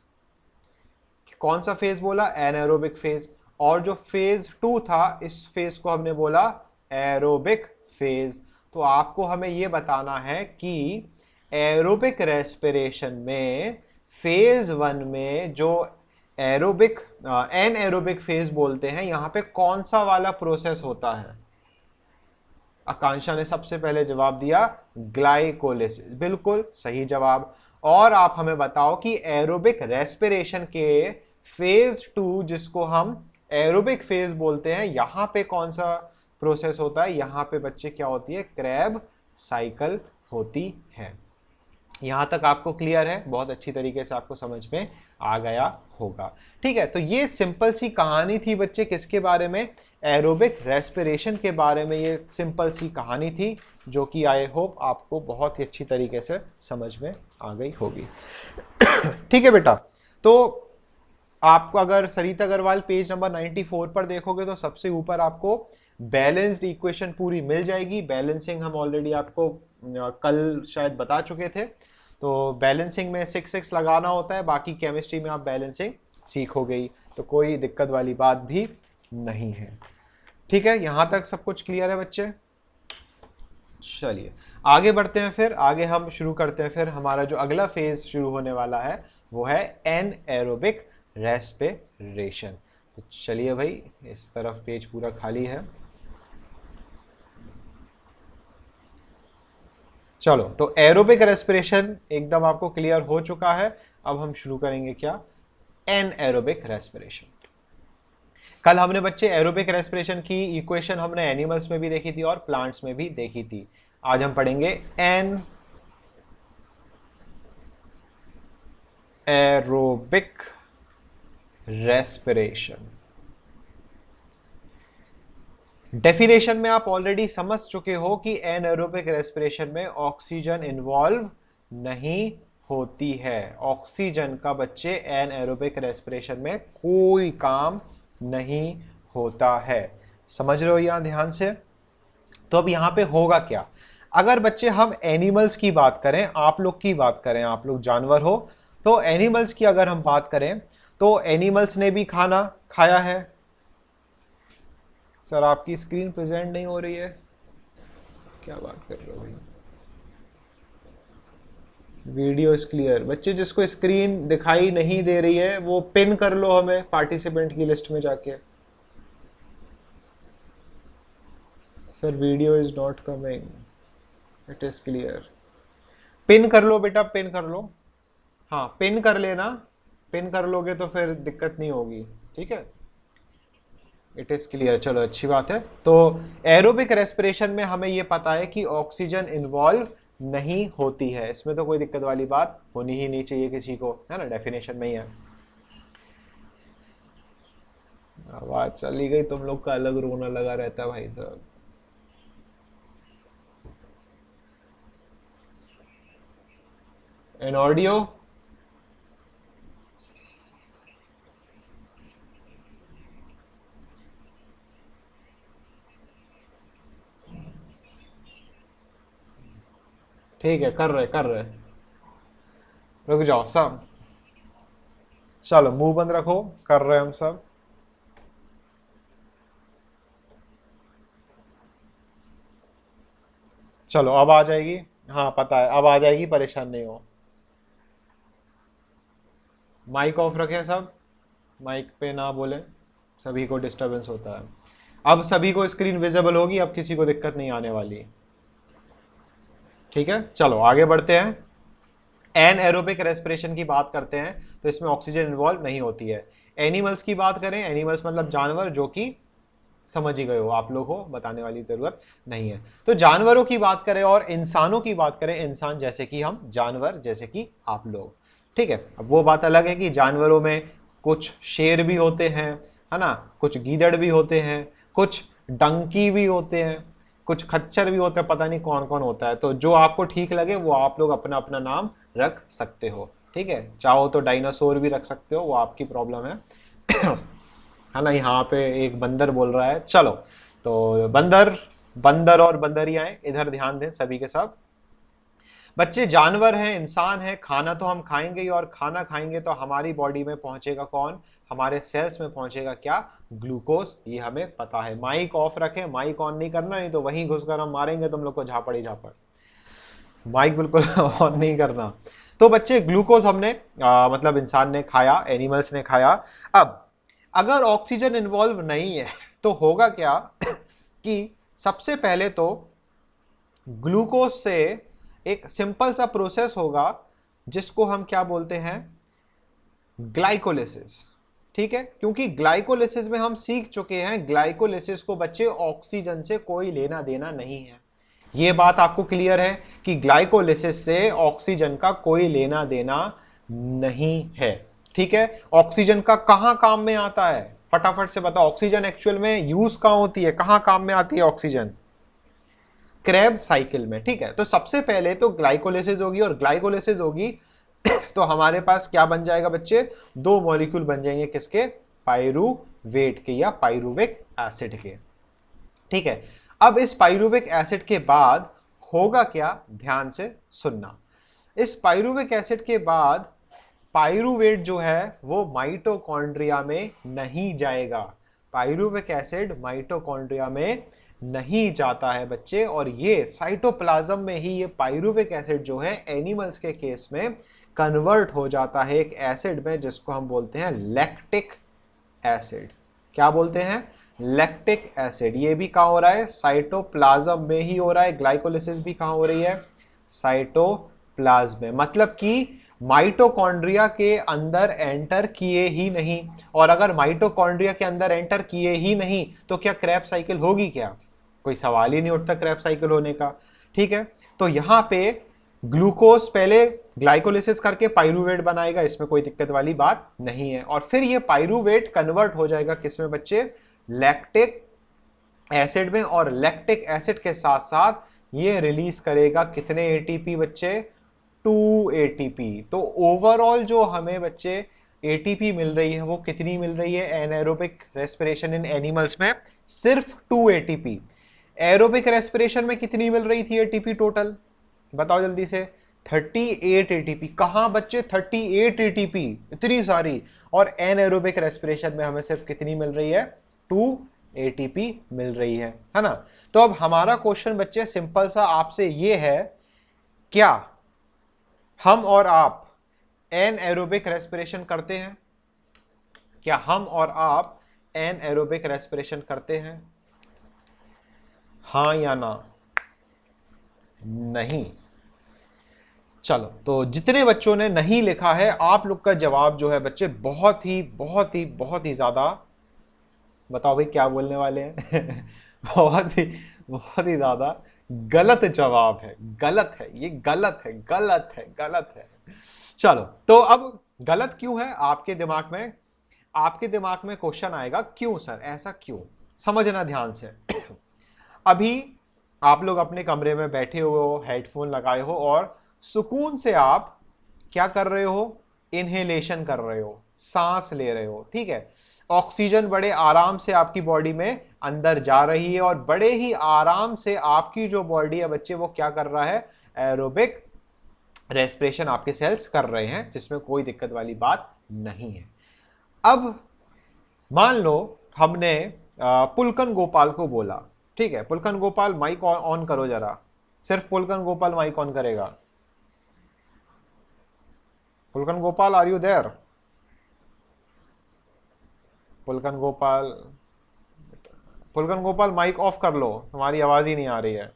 A: कौन सा फेज बोला? Anaerobic phase. और जो फेज 2 था, इस फेज को हमने बोला एरोबिक फेज। तो आपको हमें यह बताना है कि एरोबिक रेस्पिरेशन में फेज 1 में जो एरोबिक एनएरोबिक फेज बोलते हैं, यहां पे कौन सा वाला प्रोसेस होता है? आकांक्षा ने सबसे पहले जवाब दिया ग्लाइकोलिसिस, बिल्कुल सही जवाब। और आप हमें बताओ कि एरोबिक रेस्पिरेशन के फेज 2, जिसको हम एरोबिक फेज बोलते हैं, यहां पे कौन सा प्रोसेस होता है? यहां पे बच्चे क्या होती है? क्रैब साइकिल होती है। यहां तक आपको क्लियर है? बहुत अच्छी तरीके से आपको समझ में आ गया होगा। ठीक है, तो ये सिंपल सी कहानी थी बच्चे, किसके बारे में? एरोबिक रेस्पिरेशन के बारे में। ये सिंपल सी कहानी थी जो कि आई होप आपको बहुत ही अच्छी तरीके से समझ में आ गई होगी। ठीक है बेटा, तो आपको अगर सरिता अग्रवाल पेज नंबर 94 पर देखोगे तो सबसे ऊपर आपको बैलेंस्ड इक्वेशन पूरी मिल जाएगी। बैलेंसिंग हम ऑलरेडी आपको कल शायद बता चुके थे। तो बैलेंसिंग में 6 लगाना होता है, बाकी केमिस्ट्री में आप बैलेंसिंग सीखोगे ही, तो कोई दिक्कत वाली बात भी नहीं है। ठीक है, यहां तक सब कुछ क्लियर है बच्चे? चलिए आगे बढ़ते हैं, फिर आगे हम शुरू करते हैं। फिर हमारा जो अगला फेज शुरू होने वाला है वो है एनएरोबिक रेस्पिरेशन। तो चलिए भाई, इस तरफ पेज पूरा खाली है। चलो, तो एरोबिक रेस्पिरेशन एकदम आपको क्लियर हो चुका है। अब हम शुरू करेंगे क्या? Anaerobic respiration. कल हमने बच्चे एरोबिक रेस्पिरेशन की इक्वेशन हमने एनिमल्स में भी देखी थी और प्लांट्स में भी देखी थी। आज हम पढ़ेंगे एन एरोबिक रेस्पिरेशन। डेफिनेशन में आप ऑलरेडी समझ चुके हो कि एनएरोबिक रेस्पिरेशन में ऑक्सीजन इन्वॉल्व नहीं होती है। ऑक्सीजन का बच्चे एनएरोबिक रेस्पिरेशन में कोई काम नहीं होता है। समझ रहे हो यहां ध्यान से? तो अब यहां पे होगा क्या? अगर बच्चे हम एनिमल्स की बात करें, आप लोग की बात करें, आप लोग जानवर हो, तो एनिमल्स की अगर हम बात करें तो एनिमल्स ने भी खाना खाया है। सर आपकी स्क्रीन प्रेजेंट नहीं हो रही है, क्या बात कर रहे हो भाई? Video is clear. बच्चे जिसको स्क्रीन दिखाई नहीं दे रही है वो पिन कर लो हमें पार्टिसिपेंट की लिस्ट में जाके। Sir video is not coming, it is clear. Pin कर लो बेटा, पिन कर लो। हाँ पिन कर लेना, पिन कर लोगे तो फिर दिक्कत नहीं होगी। ठीक है, इट इज क्लियर। चलो अच्छी बात है। तो एरोबिक रेस्पिरेशन में हमें यह पता है कि ऑक्सीजन इन्वॉल्व नहीं होती है, इसमें तो कोई दिक्कत वाली बात होनी ही नहीं चाहिए किसी को, है ना? डेफिनेशन में ही है। आवाज चली गई, तुम लोग का अलग रोना लगा रहता है भाई साहब। एन ऑडियो ठीक है, कर रहे रुक जाओ सब। चलो मुंह बंद रखो, कर रहे हम सब। चलो अब आ जाएगी, हाँ पता है अब आ जाएगी, परेशान नहीं हो। माइक ऑफ रखें सब, माइक पे ना बोलें, सभी को डिस्टरबेंस होता है। अब सभी को स्क्रीन विजिबल होगी, अब किसी को दिक्कत नहीं आने वाली। ठीक है, चलो आगे बढ़ते हैं। एन एरोबिक रेस्पिरेशन की बात करते हैं तो इसमें ऑक्सीजन इन्वॉल्व नहीं होती है। एनिमल्स की बात करें, एनिमल्स मतलब जानवर, जो कि समझ ही गए हो आप लोग, हो बताने वाली जरूरत नहीं है। तो जानवरों की बात करें और इंसानों की बात करें, इंसान जैसे कि हम, जानवर जैसे कि आप लोग। ठीक है, अब वो बात अलग है कि जानवरों में कुछ शेर भी होते हैं, है ना, कुछ गीदड़ भी होते हैं, कुछ डंकी भी होते हैं, कुछ खच्चर भी होते हैं, पता नहीं कौन कौन होता है। तो जो आपको ठीक लगे वो आप लोग अपना अपना नाम रख सकते हो। ठीक है, चाहो तो डायनासोर भी रख सकते हो, वो आपकी प्रॉब्लम है। है ना, यहाँ पे एक बंदर बोल रहा है, चलो तो बंदर, बंदर और बंदरियां इधर ध्यान दें सभी के सब। बच्चे जानवर हैं, इंसान है, खाना तो हम खाएंगे ही, और खाना खाएंगे तो हमारी बॉडी में पहुंचेगा कौन, हमारे सेल्स में पहुंचेगा क्या, ग्लूकोज। ये हमें पता है। माइक ऑफ रखें, माइक ऑन नहीं करना, नहीं तो वहीं घुसकर हम मारेंगे तुम लोग को झापड़ ही झापड़। माइक बिल्कुल ऑन नहीं करना। तो बच्चे ग्लूकोज हमने मतलब इंसान ने खाया, एनिमल्स ने खाया। अब अगर ऑक्सीजन इन्वॉल्व नहीं है तो होगा क्या कि सबसे पहले तो ग्लूकोज से एक सिंपल सा प्रोसेस होगा जिसको हम क्या बोलते हैं, ग्लाइकोलिसिस। ठीक है, क्योंकि ग्लाइकोलिसिस में हम सीख चुके हैं, ग्लाइकोलिसिस को बच्चे ऑक्सीजन से कोई लेना देना नहीं है। यह बात आपको क्लियर है कि ग्लाइकोलिसिस से ऑक्सीजन का कोई लेना देना नहीं है। ठीक है, ऑक्सीजन का कहां काम में आता है, फटाफट से बताओ, ऑक्सीजन एक्चुअल में यूज कहां होती है, कहां काम में आती है ऑक्सीजन, क्रेब साइकिल में। ठीक है, तो सबसे पहले तो ग्लाइकोलिसिस होगी, और ग्लाइकोलिसिस होगी तो हमारे पास क्या बन जाएगा बच्चे, दो मॉलिक्यूल बन जाएंगे, किसके, पाइरुवेट के या पाइरुविक एसिड के। ठीक है, अब इस पाइरुविक एसिड के बाद होगा क्या, ध्यान से सुनना। इस पाइरुविक एसिड के बाद पाइरुवेट जो है वो माइटोकॉन्ड्रिया में नहीं जाएगा। पाइरुविक एसिड माइटोकॉन्ड्रिया में नहीं जाता है बच्चे, और ये साइटोप्लाज्म में ही ये पाइरुविक एसिड जो है एनिमल्स के केस में कन्वर्ट हो जाता है एक एसिड में जिसको हम बोलते हैं लैक्टिक एसिड। क्या बोलते हैं, लैक्टिक एसिड। ये भी कहां हो रहा है, साइटोप्लाज्म में ही हो रहा है। ग्लाइकोलिसिस भी कहां हो रही है, साइटोप्लाज्म में। मतलब कि माइटोकॉन्ड्रिया के अंदर एंटर किए ही नहीं, और अगर माइटोकॉन्ड्रिया के अंदर एंटर किए ही नहीं तो क्या क्रैब साइकिल होगी, क्या कोई सवाल ही नहीं उठता क्रैब साइकिल होने का। ठीक है, तो यहां पे ग्लूकोज पहले ग्लाइकोलिसिस करके पाइरुवेट बनाएगा, इसमें कोई दिक्कत वाली बात नहीं है, और फिर ये पाइरुवेट कन्वर्ट हो जाएगा किसमें बच्चे, लैक्टिक एसिड में, और लैक्टिक एसिड के साथ साथ ये रिलीज करेगा कितने एटीपी बच्चे, 2 एटीपी। तो ओवरऑल जो हमें बच्चे एटीपी मिल रही है वो कितनी मिल रही है, एनाएरोबिक रेस्पिरेशन इन एनिमल्स में सिर्फ 2 एटीपी। एरोबिक रेस्पिरेशन में कितनी मिल रही थी एटीपी टोटल, बताओ जल्दी से, 38 एटीपी। कहां बच्चे, 38 एटीपी, इतनी सारी। और एनाएरोबिक रेस्पिरेशन में हमें सिर्फ कितनी मिल रही है, 2 एटीपी मिल रही है ना। तो अब हमारा क्वेश्चन बच्चे सिंपल सा आपसे ये है, क्या हम और आप एन एरोबिक रेस्पिरेशन करते हैं, क्या हम और आप एन एरोबिक रेस्पिरेशन करते हैं, हाँ या ना, नहीं। चलो, तो जितने बच्चों ने नहीं लिखा है, आप लोग का जवाब जो है बच्चे बहुत ही बहुत ही बहुत ही ज्यादा, बताओ भाई क्या बोलने वाले हैं बहुत ही ज्यादा गलत जवाब है, गलत है, ये गलत है, गलत है, गलत है। चलो, तो अब गलत क्यों है, आपके दिमाग में, आपके दिमाग में क्वेश्चन आएगा, क्यों सर, ऐसा क्यों, समझना ध्यान से। अभी आप लोग अपने कमरे में बैठे हुए हो, हेडफोन लगाए हो, और सुकून से आप क्या कर रहे हो, इनहेलेशन कर रहे हो, सांस ले रहे हो। ठीक है, ऑक्सीजन बड़े आराम से आपकी बॉडी में अंदर जा रही है, और बड़े ही आराम से आपकी जो बॉडी है बच्चे वो क्या कर रहा है, एरोबिक रेस्पिरेशन आपके सेल्स कर रहे हैं, जिसमें कोई दिक्कत वाली बात नहीं है। अब मान लो हमने पुलकन गोपाल को बोला, ठीक है, पुलकन गोपाल माइक ऑन करो जरा, सिर्फ पुलकन गोपाल माइक ऑन करेगा। Pulkan Gopal, are you there? Pulkan Gopal, Pulkan Gopal mike off कर लो, तुम्हारी आवाज ही नहीं आ रही है।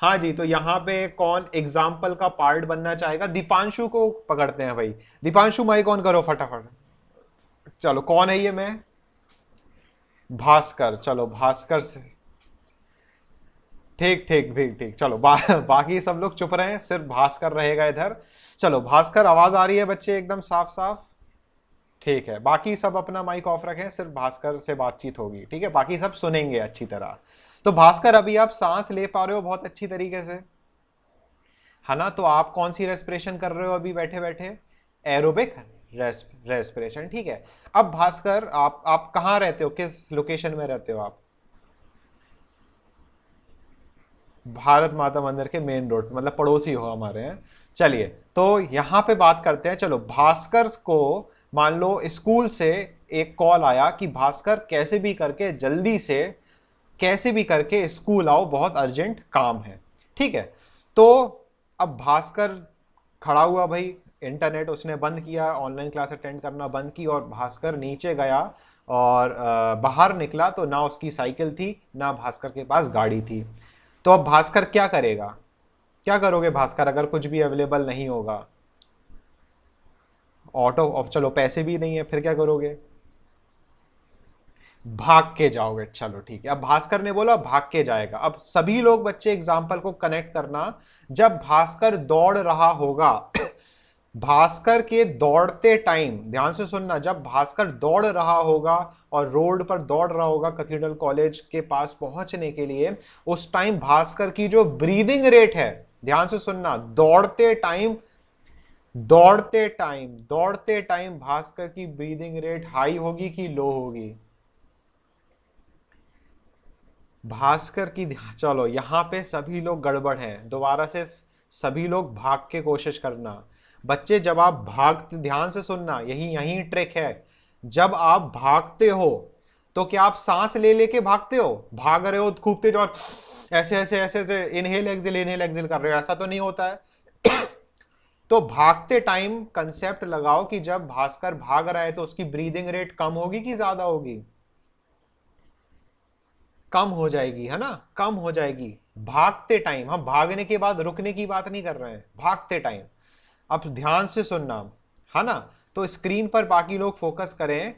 A: हाँ जी, तो यहाँ पे कौन एग्जाम्पल का पार्ट बनना चाहेगा? दीपांशु को पकड़ते हैं भाई। दीपांशु माइक ऑन करो फटाफट। चलो, कौन है ये? मैं भास्कर। चलो भास्कर से, ठीक ठीक ठीक ठीक। चलो बाकी सब लोग चुप रहे हैं, सिर्फ भास्कर रहेगा इधर। चलो भास्कर, आवाज आ रही है बच्चे एकदम साफ साफ? ठीक है, बाकी सब अपना माइक ऑफ रखें, सिर्फ भास्कर से बातचीत होगी, ठीक है? बाकी सब सुनेंगे अच्छी तरह। तो भास्कर, अभी आप सांस ले पा रहे हो बहुत अच्छी तरीके से, है ना? तो आप कौन सी रेस्पिरेशन कर रहे हो अभी बैठे बैठे? एरोबिक रेस्पिरेशन, ठीक है। अब भास्कर, आप कहाँ रहते हो, किस लोकेशन में रहते हो आप? भारत माता मंदिर के मेन रोड, मतलब पड़ोसी हो हमारे हैं। चलिए, तो यहाँ पे बात करते हैं। चलो, भास्कर को मान लो स्कूल से एक कॉल आया कि भास्कर कैसे भी करके जल्दी से, कैसे भी करके स्कूल आओ, बहुत अर्जेंट काम है, ठीक है? तो अब भास्कर खड़ा हुआ भाई, इंटरनेट उसने बंद किया, ऑनलाइन क्लास अटेंड करना बंद की, और भास्कर नीचे गया और बाहर निकला तो ना उसकी साइकिल थी, ना भास्कर के पास गाड़ी थी। तो अब भास्कर क्या करेगा? क्या करोगे भास्कर अगर कुछ भी अवेलेबल नहीं होगा? ऑटो, अब चलो पैसे भी नहीं है, फिर क्या करोगे? भाग के जाओगे। चलो ठीक है, अब भास्कर ने बोला भाग के जाएगा। अब सभी लोग बच्चे एग्जाम्पल को कनेक्ट करना। जब भास्कर दौड़ रहा होगा, भास्कर के दौड़ते टाइम, ध्यान से सुनना, जब भास्कर दौड़ रहा होगा और रोड पर दौड़ रहा होगा कैथेड्रल कॉलेज के पास पहुंचने के लिए, उस टाइम भास्कर की जो ब्रीदिंग रेट है, ध्यान से सुनना, दौड़ते टाइम दौड़ते टाइम भास्कर की ब्रीदिंग रेट हाई होगी कि लो होगी? भास्कर की, चलो यहां पे सभी लोग गड़बड़ हैं, दोबारा से सभी लोग भाग के कोशिश करना। बच्चे, जब आप भागते, ध्यान से सुनना, यही यही ट्रिक है। जब आप भागते हो तो क्या आप सांस ले लेके भागते हो? भाग रहे हो खूब तेज और ऐसे ऐसे ऐसे ऐसे इनहेल एक्सेल कर रहे हो? ऐसा तो नहीं होता है। तो भागते टाइम कंसेप्ट लगाओ कि जब भास्कर भाग रहा है तो उसकी ब्रीदिंग रेट कम होगी कि ज्यादा होगी? कम हो जाएगी, है ना? कम हो जाएगी भागते टाइम। हम भागने के बाद रुकने की बात नहीं कर रहे हैं, भागते टाइम। अब ध्यान से सुनना, है ना? तो स्क्रीन पर बाकी लोग फोकस करें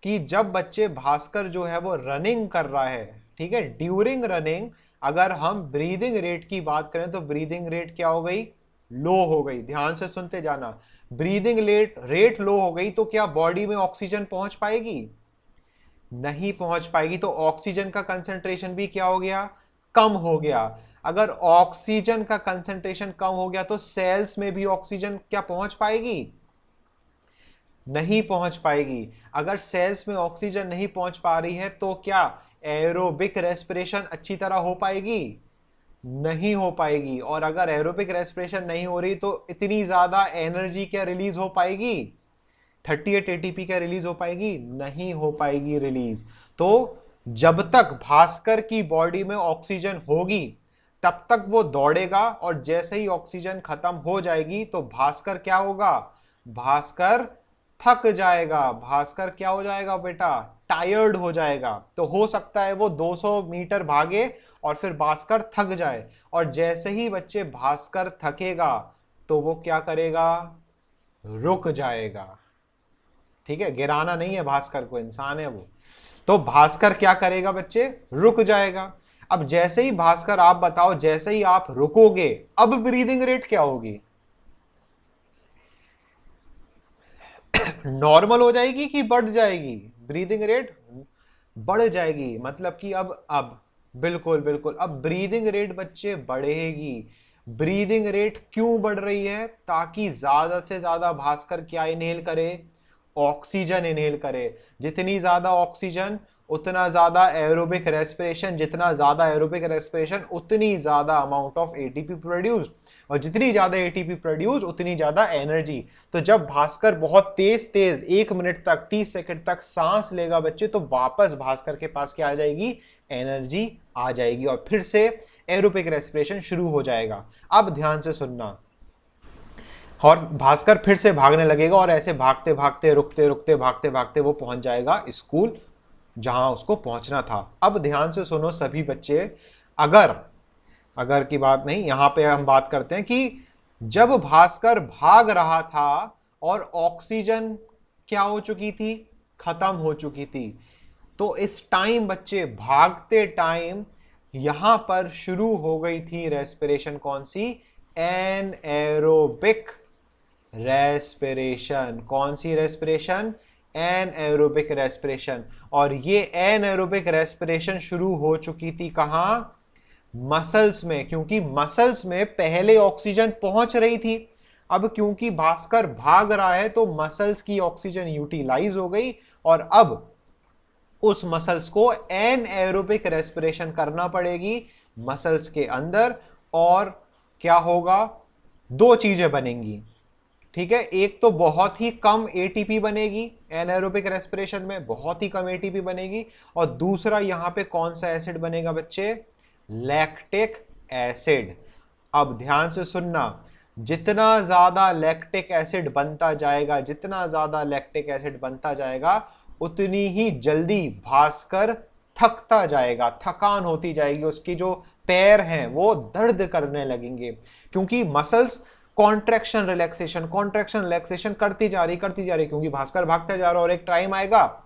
A: कि जब बच्चे भास्कर जो है वो रनिंग कर रहा है, ठीक है, ड्यूरिंग रनिंग, अगर हम ब्रीदिंग रेट की बात करें तो ब्रीदिंग रेट क्या हो गई? लो हो गई। ध्यान से सुनते जाना, ब्रीदिंग रेट लो हो गई तो क्या बॉडी में ऑक्सीजन पहुंच पाएगी? नहीं पहुंच पाएगी। तो ऑक्सीजन का कंसंट्रेशन भी क्या हो गया? कम हो गया। अगर ऑक्सीजन का कंसंट्रेशन कम हो गया तो सेल्स में भी ऑक्सीजन क्या पहुंच पाएगी? नहीं पहुंच पाएगी। अगर सेल्स में ऑक्सीजन नहीं पहुंच पा रही है तो क्या एरोबिक रेस्पिरेशन अच्छी तरह हो पाएगी? नहीं हो पाएगी। और अगर एरोबिक रेस्पिरेशन नहीं हो रही तो इतनी ज्यादा एनर्जी क्या रिलीज हो पाएगी? 38 एटीपी क्या रिलीज हो पाएगी? नहीं हो पाएगी रिलीज। तो जब तक भास्कर की बॉडी में ऑक्सीजन होगी तब तक वो दौड़ेगा, और जैसे ही ऑक्सीजन खत्म हो जाएगी तो भास्कर क्या होगा? भास्कर थक जाएगा। भास्कर क्या हो जाएगा बेटा? टायर्ड हो जाएगा। तो हो सकता है वो 200 मीटर भागे और फिर भास्कर थक जाए, और जैसे ही बच्चे भास्कर थकेगा तो वो क्या करेगा? रुक जाएगा। ठीक है, गिराना नहीं है भास्कर को, इंसान है वो। तो भास्कर क्या करेगा बच्चे? रुक जाएगा। अब जैसे ही भास्कर, आप बताओ, जैसे ही आप रुकोगे अब ब्रीदिंग रेट क्या होगी? नॉर्मल हो जाएगी कि बढ़ जाएगी? ब्रीदिंग रेट बढ़ जाएगी, मतलब कि अब बिल्कुल बिल्कुल, अब ब्रीदिंग रेट बच्चे बढ़ेगी। ब्रीदिंग रेट क्यों बढ़ रही है? ताकि ज्यादा से ज्यादा भास्कर क्या इनहेल करे? ऑक्सीजन इनहेल करे। जितनी ज्यादा ऑक्सीजन उतना ज्यादा एरोबिक रेस्पिरेशन, जितना ज्यादा एरोबिक रेस्पिरेशन उतनी ज्यादा अमाउंट ऑफ एटीपी प्रोड्यूस, और जितनी ज्यादा एटीपी प्रोड्यूस उतनी ज्यादा एनर्जी। तो जब भास्कर बहुत तेज तेज 1 मिनट तक 30 सेकंड तक सांस लेगा बच्चे, तो वापस भास्कर के पास क्या आ जाएगी? एनर्जी आ जाएगी और फिर से एरोबिक रेस्पिरेशन शुरू हो जाएगा। अब ध्यान से सुनना, और भास्कर फिर से भागने लगेगा और ऐसे भागते भागते रुकते रुकते भागते भागते वो पहुंच जाएगा स्कूल जहां उसको पहुंचना था। अब ध्यान से सुनो सभी बच्चे, अगर की बात नहीं, यहां पे हम बात करते हैं कि जब भास्कर भाग रहा था और ऑक्सीजन क्या हो चुकी थी, खत्म हो चुकी थी, तो इस टाइम बच्चे भागते टाइम यहां पर शुरू हो गई थी रेस्पिरेशन, कौन सी, एनएरोबिक रेस्पिरेशन। कौन सी रेस्पिरेशन, एनएरोबिक रेस्पिरेशन। और ये एनएरोबिक रेस्पिरेशन शुरू हो चुकी थी कहां, मसल्स में, क्योंकि मसल्स में पहले ऑक्सीजन पहुंच रही थी। अब क्योंकि भास्कर भाग रहा है तो मसल्स की ऑक्सीजन यूटिलाइज हो गई और अब उस मसल्स को एनएरोबिक रेस्पिरेशन करना पड़ेगी मसल्स के अंदर। और क्या होगा, दो चीजें बनेंगी, ठीक है। एक तो बहुत ही कम एटीपी बनेगी, एनएरोबिक रेस्पिरेशन में बहुत ही कम एटीपी बनेगी, और दूसरा यहां पे कौन सा एसिड बनेगा बच्चे, लैक्टिक एसिड। अब ध्यान से सुनना, जितना ज्यादा लैक्टिक एसिड बनता जाएगा, जितना ज्यादा लैक्टिक एसिड बनता जाएगा, उतनी ही जल्दी भास्कर थकता जाएगा, थकान होती जाएगी, उसकी जो पैर हैं वो दर्द करने लगेंगे, क्योंकि मसल्स कॉन्ट्रैक्शन रिलैक्सेशन करती जा रही, क्योंकि भास्कर भागता जा रहा है। और एक टाइम आएगा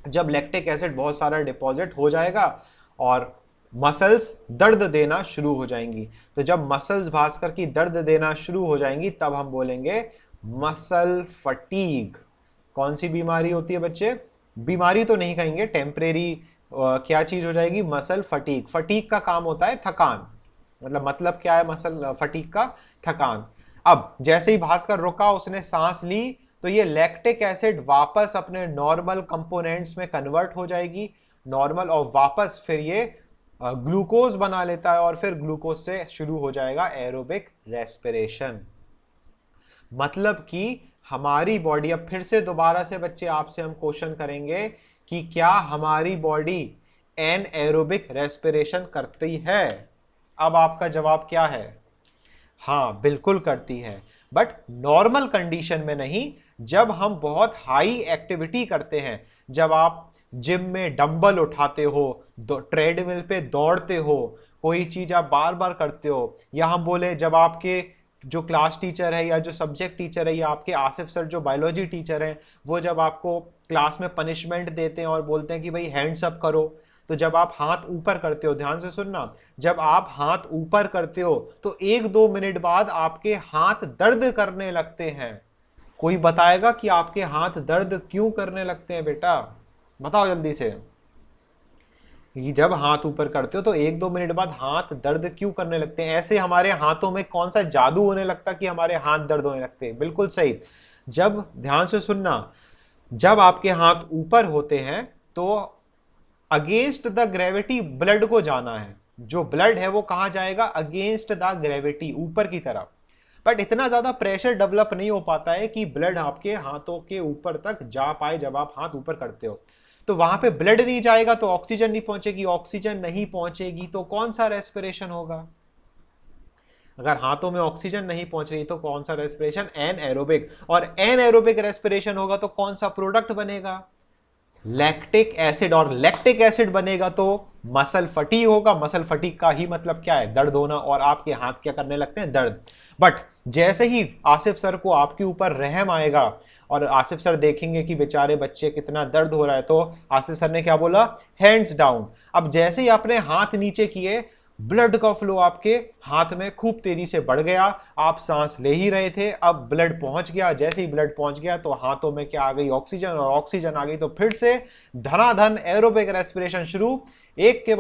A: जब लैक्टिक एसिड बहुत सारा डिपॉजिट हो जाएगा और मसल्स दर्द देना शुरू हो जाएंगी। तो जब मसल्स भास्कर की दर्द देना शुरू हो जाएंगी तब हम बोलेंगे मसल फटीग। कौन सी बीमारी होती है बच्चे, बीमारी तो नहीं कहेंगे, टेम्परेरी क्या चीज हो जाएगी, मसल फटीग। फटीग का काम होता है थकान, मतलब क्या है मसल फटीग का, थकान। अब जैसे ही भास्कर रुका, उसने सांस ली, तो ये लैक्टिक एसिड वापस अपने नॉर्मल कंपोनेंट्स में कन्वर्ट हो जाएगी, नॉर्मल, और वापस फिर ये ग्लूकोज बना लेता है और फिर ग्लूकोज से शुरू हो जाएगा एरोबिक रेस्पिरेशन। मतलब कि हमारी बॉडी, अब फिर से दोबारा से बच्चे आपसे हम क्वेश्चन करेंगे कि क्या हमारी बॉडी एनएरोबिक रेस्पिरेशन करती है? अब आपका जवाब क्या है, हाँ बिल्कुल करती है, बट नॉर्मल कंडीशन में नहीं। जब हम बहुत हाई एक्टिविटी करते हैं, जब आप जिम में डंबल उठाते हो, ट्रेडमिल पे दौड़ते हो, कोई चीज आप बार बार करते हो, या हम बोले जब आपके जो क्लास टीचर है या जो सब्जेक्ट टीचर है या आपके आसिफ सर जो बायोलॉजी टीचर हैं, वो जब आपको क्लास में पनिशमेंट देते हैं और बोलते हैं कि भाई हैंड्स अप करो, तो जब आप हाथ ऊपर करते हो, ध्यान से सुनना, जब आप हाथ ऊपर करते हो तो 1-2 मिनट बाद आपके हाथ दर्द करने लगते हैं। कोई बताएगा कि आपके हाथ दर्द क्यों करने लगते हैं बेटा, बताओ जल्दी से। जब हाथ ऊपर करते हो तो 1-2 मिनट बाद हाथ दर्द क्यों करने लगते हैं? ऐसे हमारे हाथों में कौन सा जादू होने लगता कि हमारे हाथ दर्द होने लगते हैं? बिल्कुल सही। जब, ध्यान से सुनना, जब आपके हाथ ऊपर होते हैं तो अगेंस्ट द ग्रेविटी ब्लड को जाना है, जो ब्लड है वो कहां जाएगा, अगेंस्ट द ग्रेविटी, ऊपर की तरफ। बट इतना ज्यादा प्रेशर डेवलप नहीं हो पाता है कि ब्लड आपके हाथों के ऊपर तक जा पाए जब आप हाथ ऊपर करते हो। तो वहां पे ब्लड नहीं जाएगा तो ऑक्सीजन नहीं पहुंचेगी, ऑक्सीजन नहीं पहुंचेगी तो कौन सा रेस्पिरेशन होगा? अगर हाथों में ऑक्सीजन नहीं पहुंच रही तो कौन सा रेस्पिरेशन, एनएरोबिक। और एनएरोबिक रेस्पिरेशन होगा तो कौन सा प्रोडक्ट बनेगा, लैक्टिक एसिड। और लैक्टिक एसिड बनेगा तो मसल फटीग होगा। मसल फटीग का ही मतलब क्या है, दर्द होना, और आपके हाथ क्या करने लगते हैं, दर्द। बट जैसे ही आसिफ सर को आपके ऊपर रहम आएगा और आसिफ सर देखेंगे कि बेचारे बच्चे कितना दर्द हो रहा है, तो आसिफ सर ने क्या बोला, हैंड्स डाउन। अब जैसे ही आपने हाथ नीचे किए, ब्लड का फ्लो आपके हाथ में खूब तेजी से बढ़ गया, आप सांस ले ही रहे थे, अब ब्लड पहुंच गया। जैसे ही ब्लड पहुंच गया तो हाथों में क्या आ गई, ऑक्सीजन, और ऑक्सीजन आ गई तो फिर से धनाधन एरोबिक रेस्पिरेशन शुरू, एक के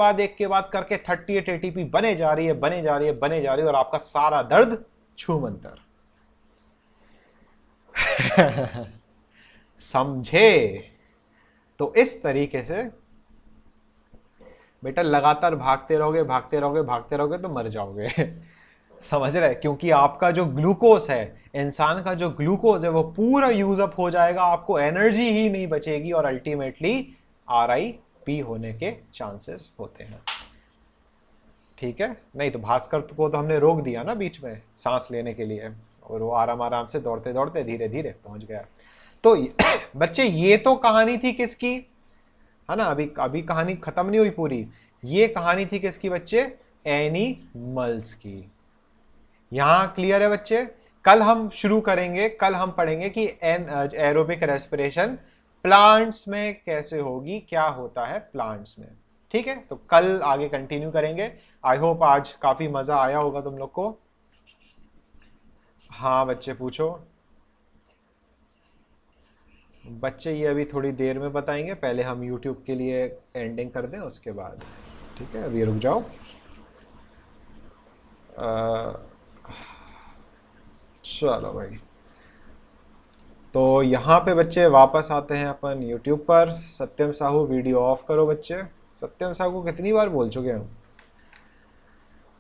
A: बाद करके 38 एटीपी बने जा रही है, और आपका सारा दर्द छूमंतर। समझे? तो इस तरीके से बेटा लगातार भागते रहोगे तो मर जाओगे। समझ रहे? क्योंकि आपका जो ग्लूकोज है, इंसान का जो ग्लूकोज है, वो पूरा यूज अप हो जाएगा, आपको एनर्जी ही नहीं बचेगी और अल्टीमेटली RIP पी होने के चांसेस होते हैं। ठीक है, नहीं तो भास्कर को तो हमने रोक दिया ना बीच में सांस लेने के लिए, और वो आराम आराम से दौड़ते दौड़ते धीरे धीरे पहुंच गया। तो बच्चे ये तो कहानी थी किसकी, है ना, अभी अभी कहानी खत्म नहीं हुई पूरी। ये कहानी थी किसकी बच्चे, एनिमल्स की। यहां क्लियर है बच्चे। कल हम शुरू करेंगे, कल हम पढ़ेंगे कि एरोबिक रेस्पिरेशन प्लांट्स में कैसे होगी, क्या होता है प्लांट्स में। ठीक है, तो कल आगे कंटिन्यू करेंगे। आई होप आज काफी मजा आया होगा तुम लोग को। हाँ बच्चे पूछो। बच्चे ये अभी थोड़ी देर में बताएंगे, पहले हम YouTube के लिए एंडिंग कर दें उसके बाद। ठीक है, अभी रुक जाओ। चलो भाई, तो यहाँ पे बच्चे वापस आते हैं अपन YouTube पर। सत्यम साहू वीडियो ऑफ करो बच्चे। सत्यम साहू को कितनी बार बोल चुके हैं हम।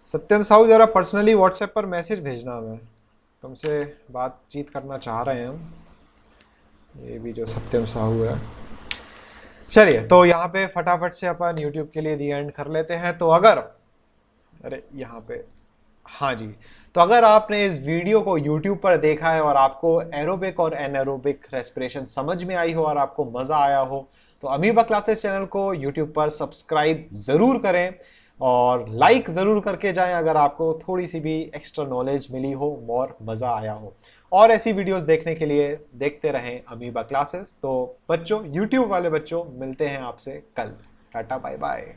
A: सत्यम साहू जरा पर्सनली व्हाट्सएप पर मैसेज भेजना, हमें तुमसे बातचीत करना चाह रहे हैं हम। ये भी जो सत्यम साहू है। चलिए, तो यहाँ पे फटाफट से अपन YouTube के लिए दी एंड कर लेते हैं। तो अगर, अरे यहाँ पे, हाँ जी, तो अगर आपने इस वीडियो को YouTube पर देखा है और आपको एरोबिक और एनारोबिक रेस्पिरेशन समझ में आई हो और आपको मजा आया हो, तो अमीबा क्लासेस चैनल को YouTube पर सब्सक्राइब जरूर करें और लाइक जरूर करके जाएं अगर आपको थोड़ी सी भी एक्स्ट्रा नॉलेज मिली हो और मजा आया हो। और ऐसी वीडियोस देखने के लिए देखते रहें अमीबा क्लासेस। तो बच्चों, YouTube वाले बच्चों, मिलते हैं आपसे कल। Tata bye bye.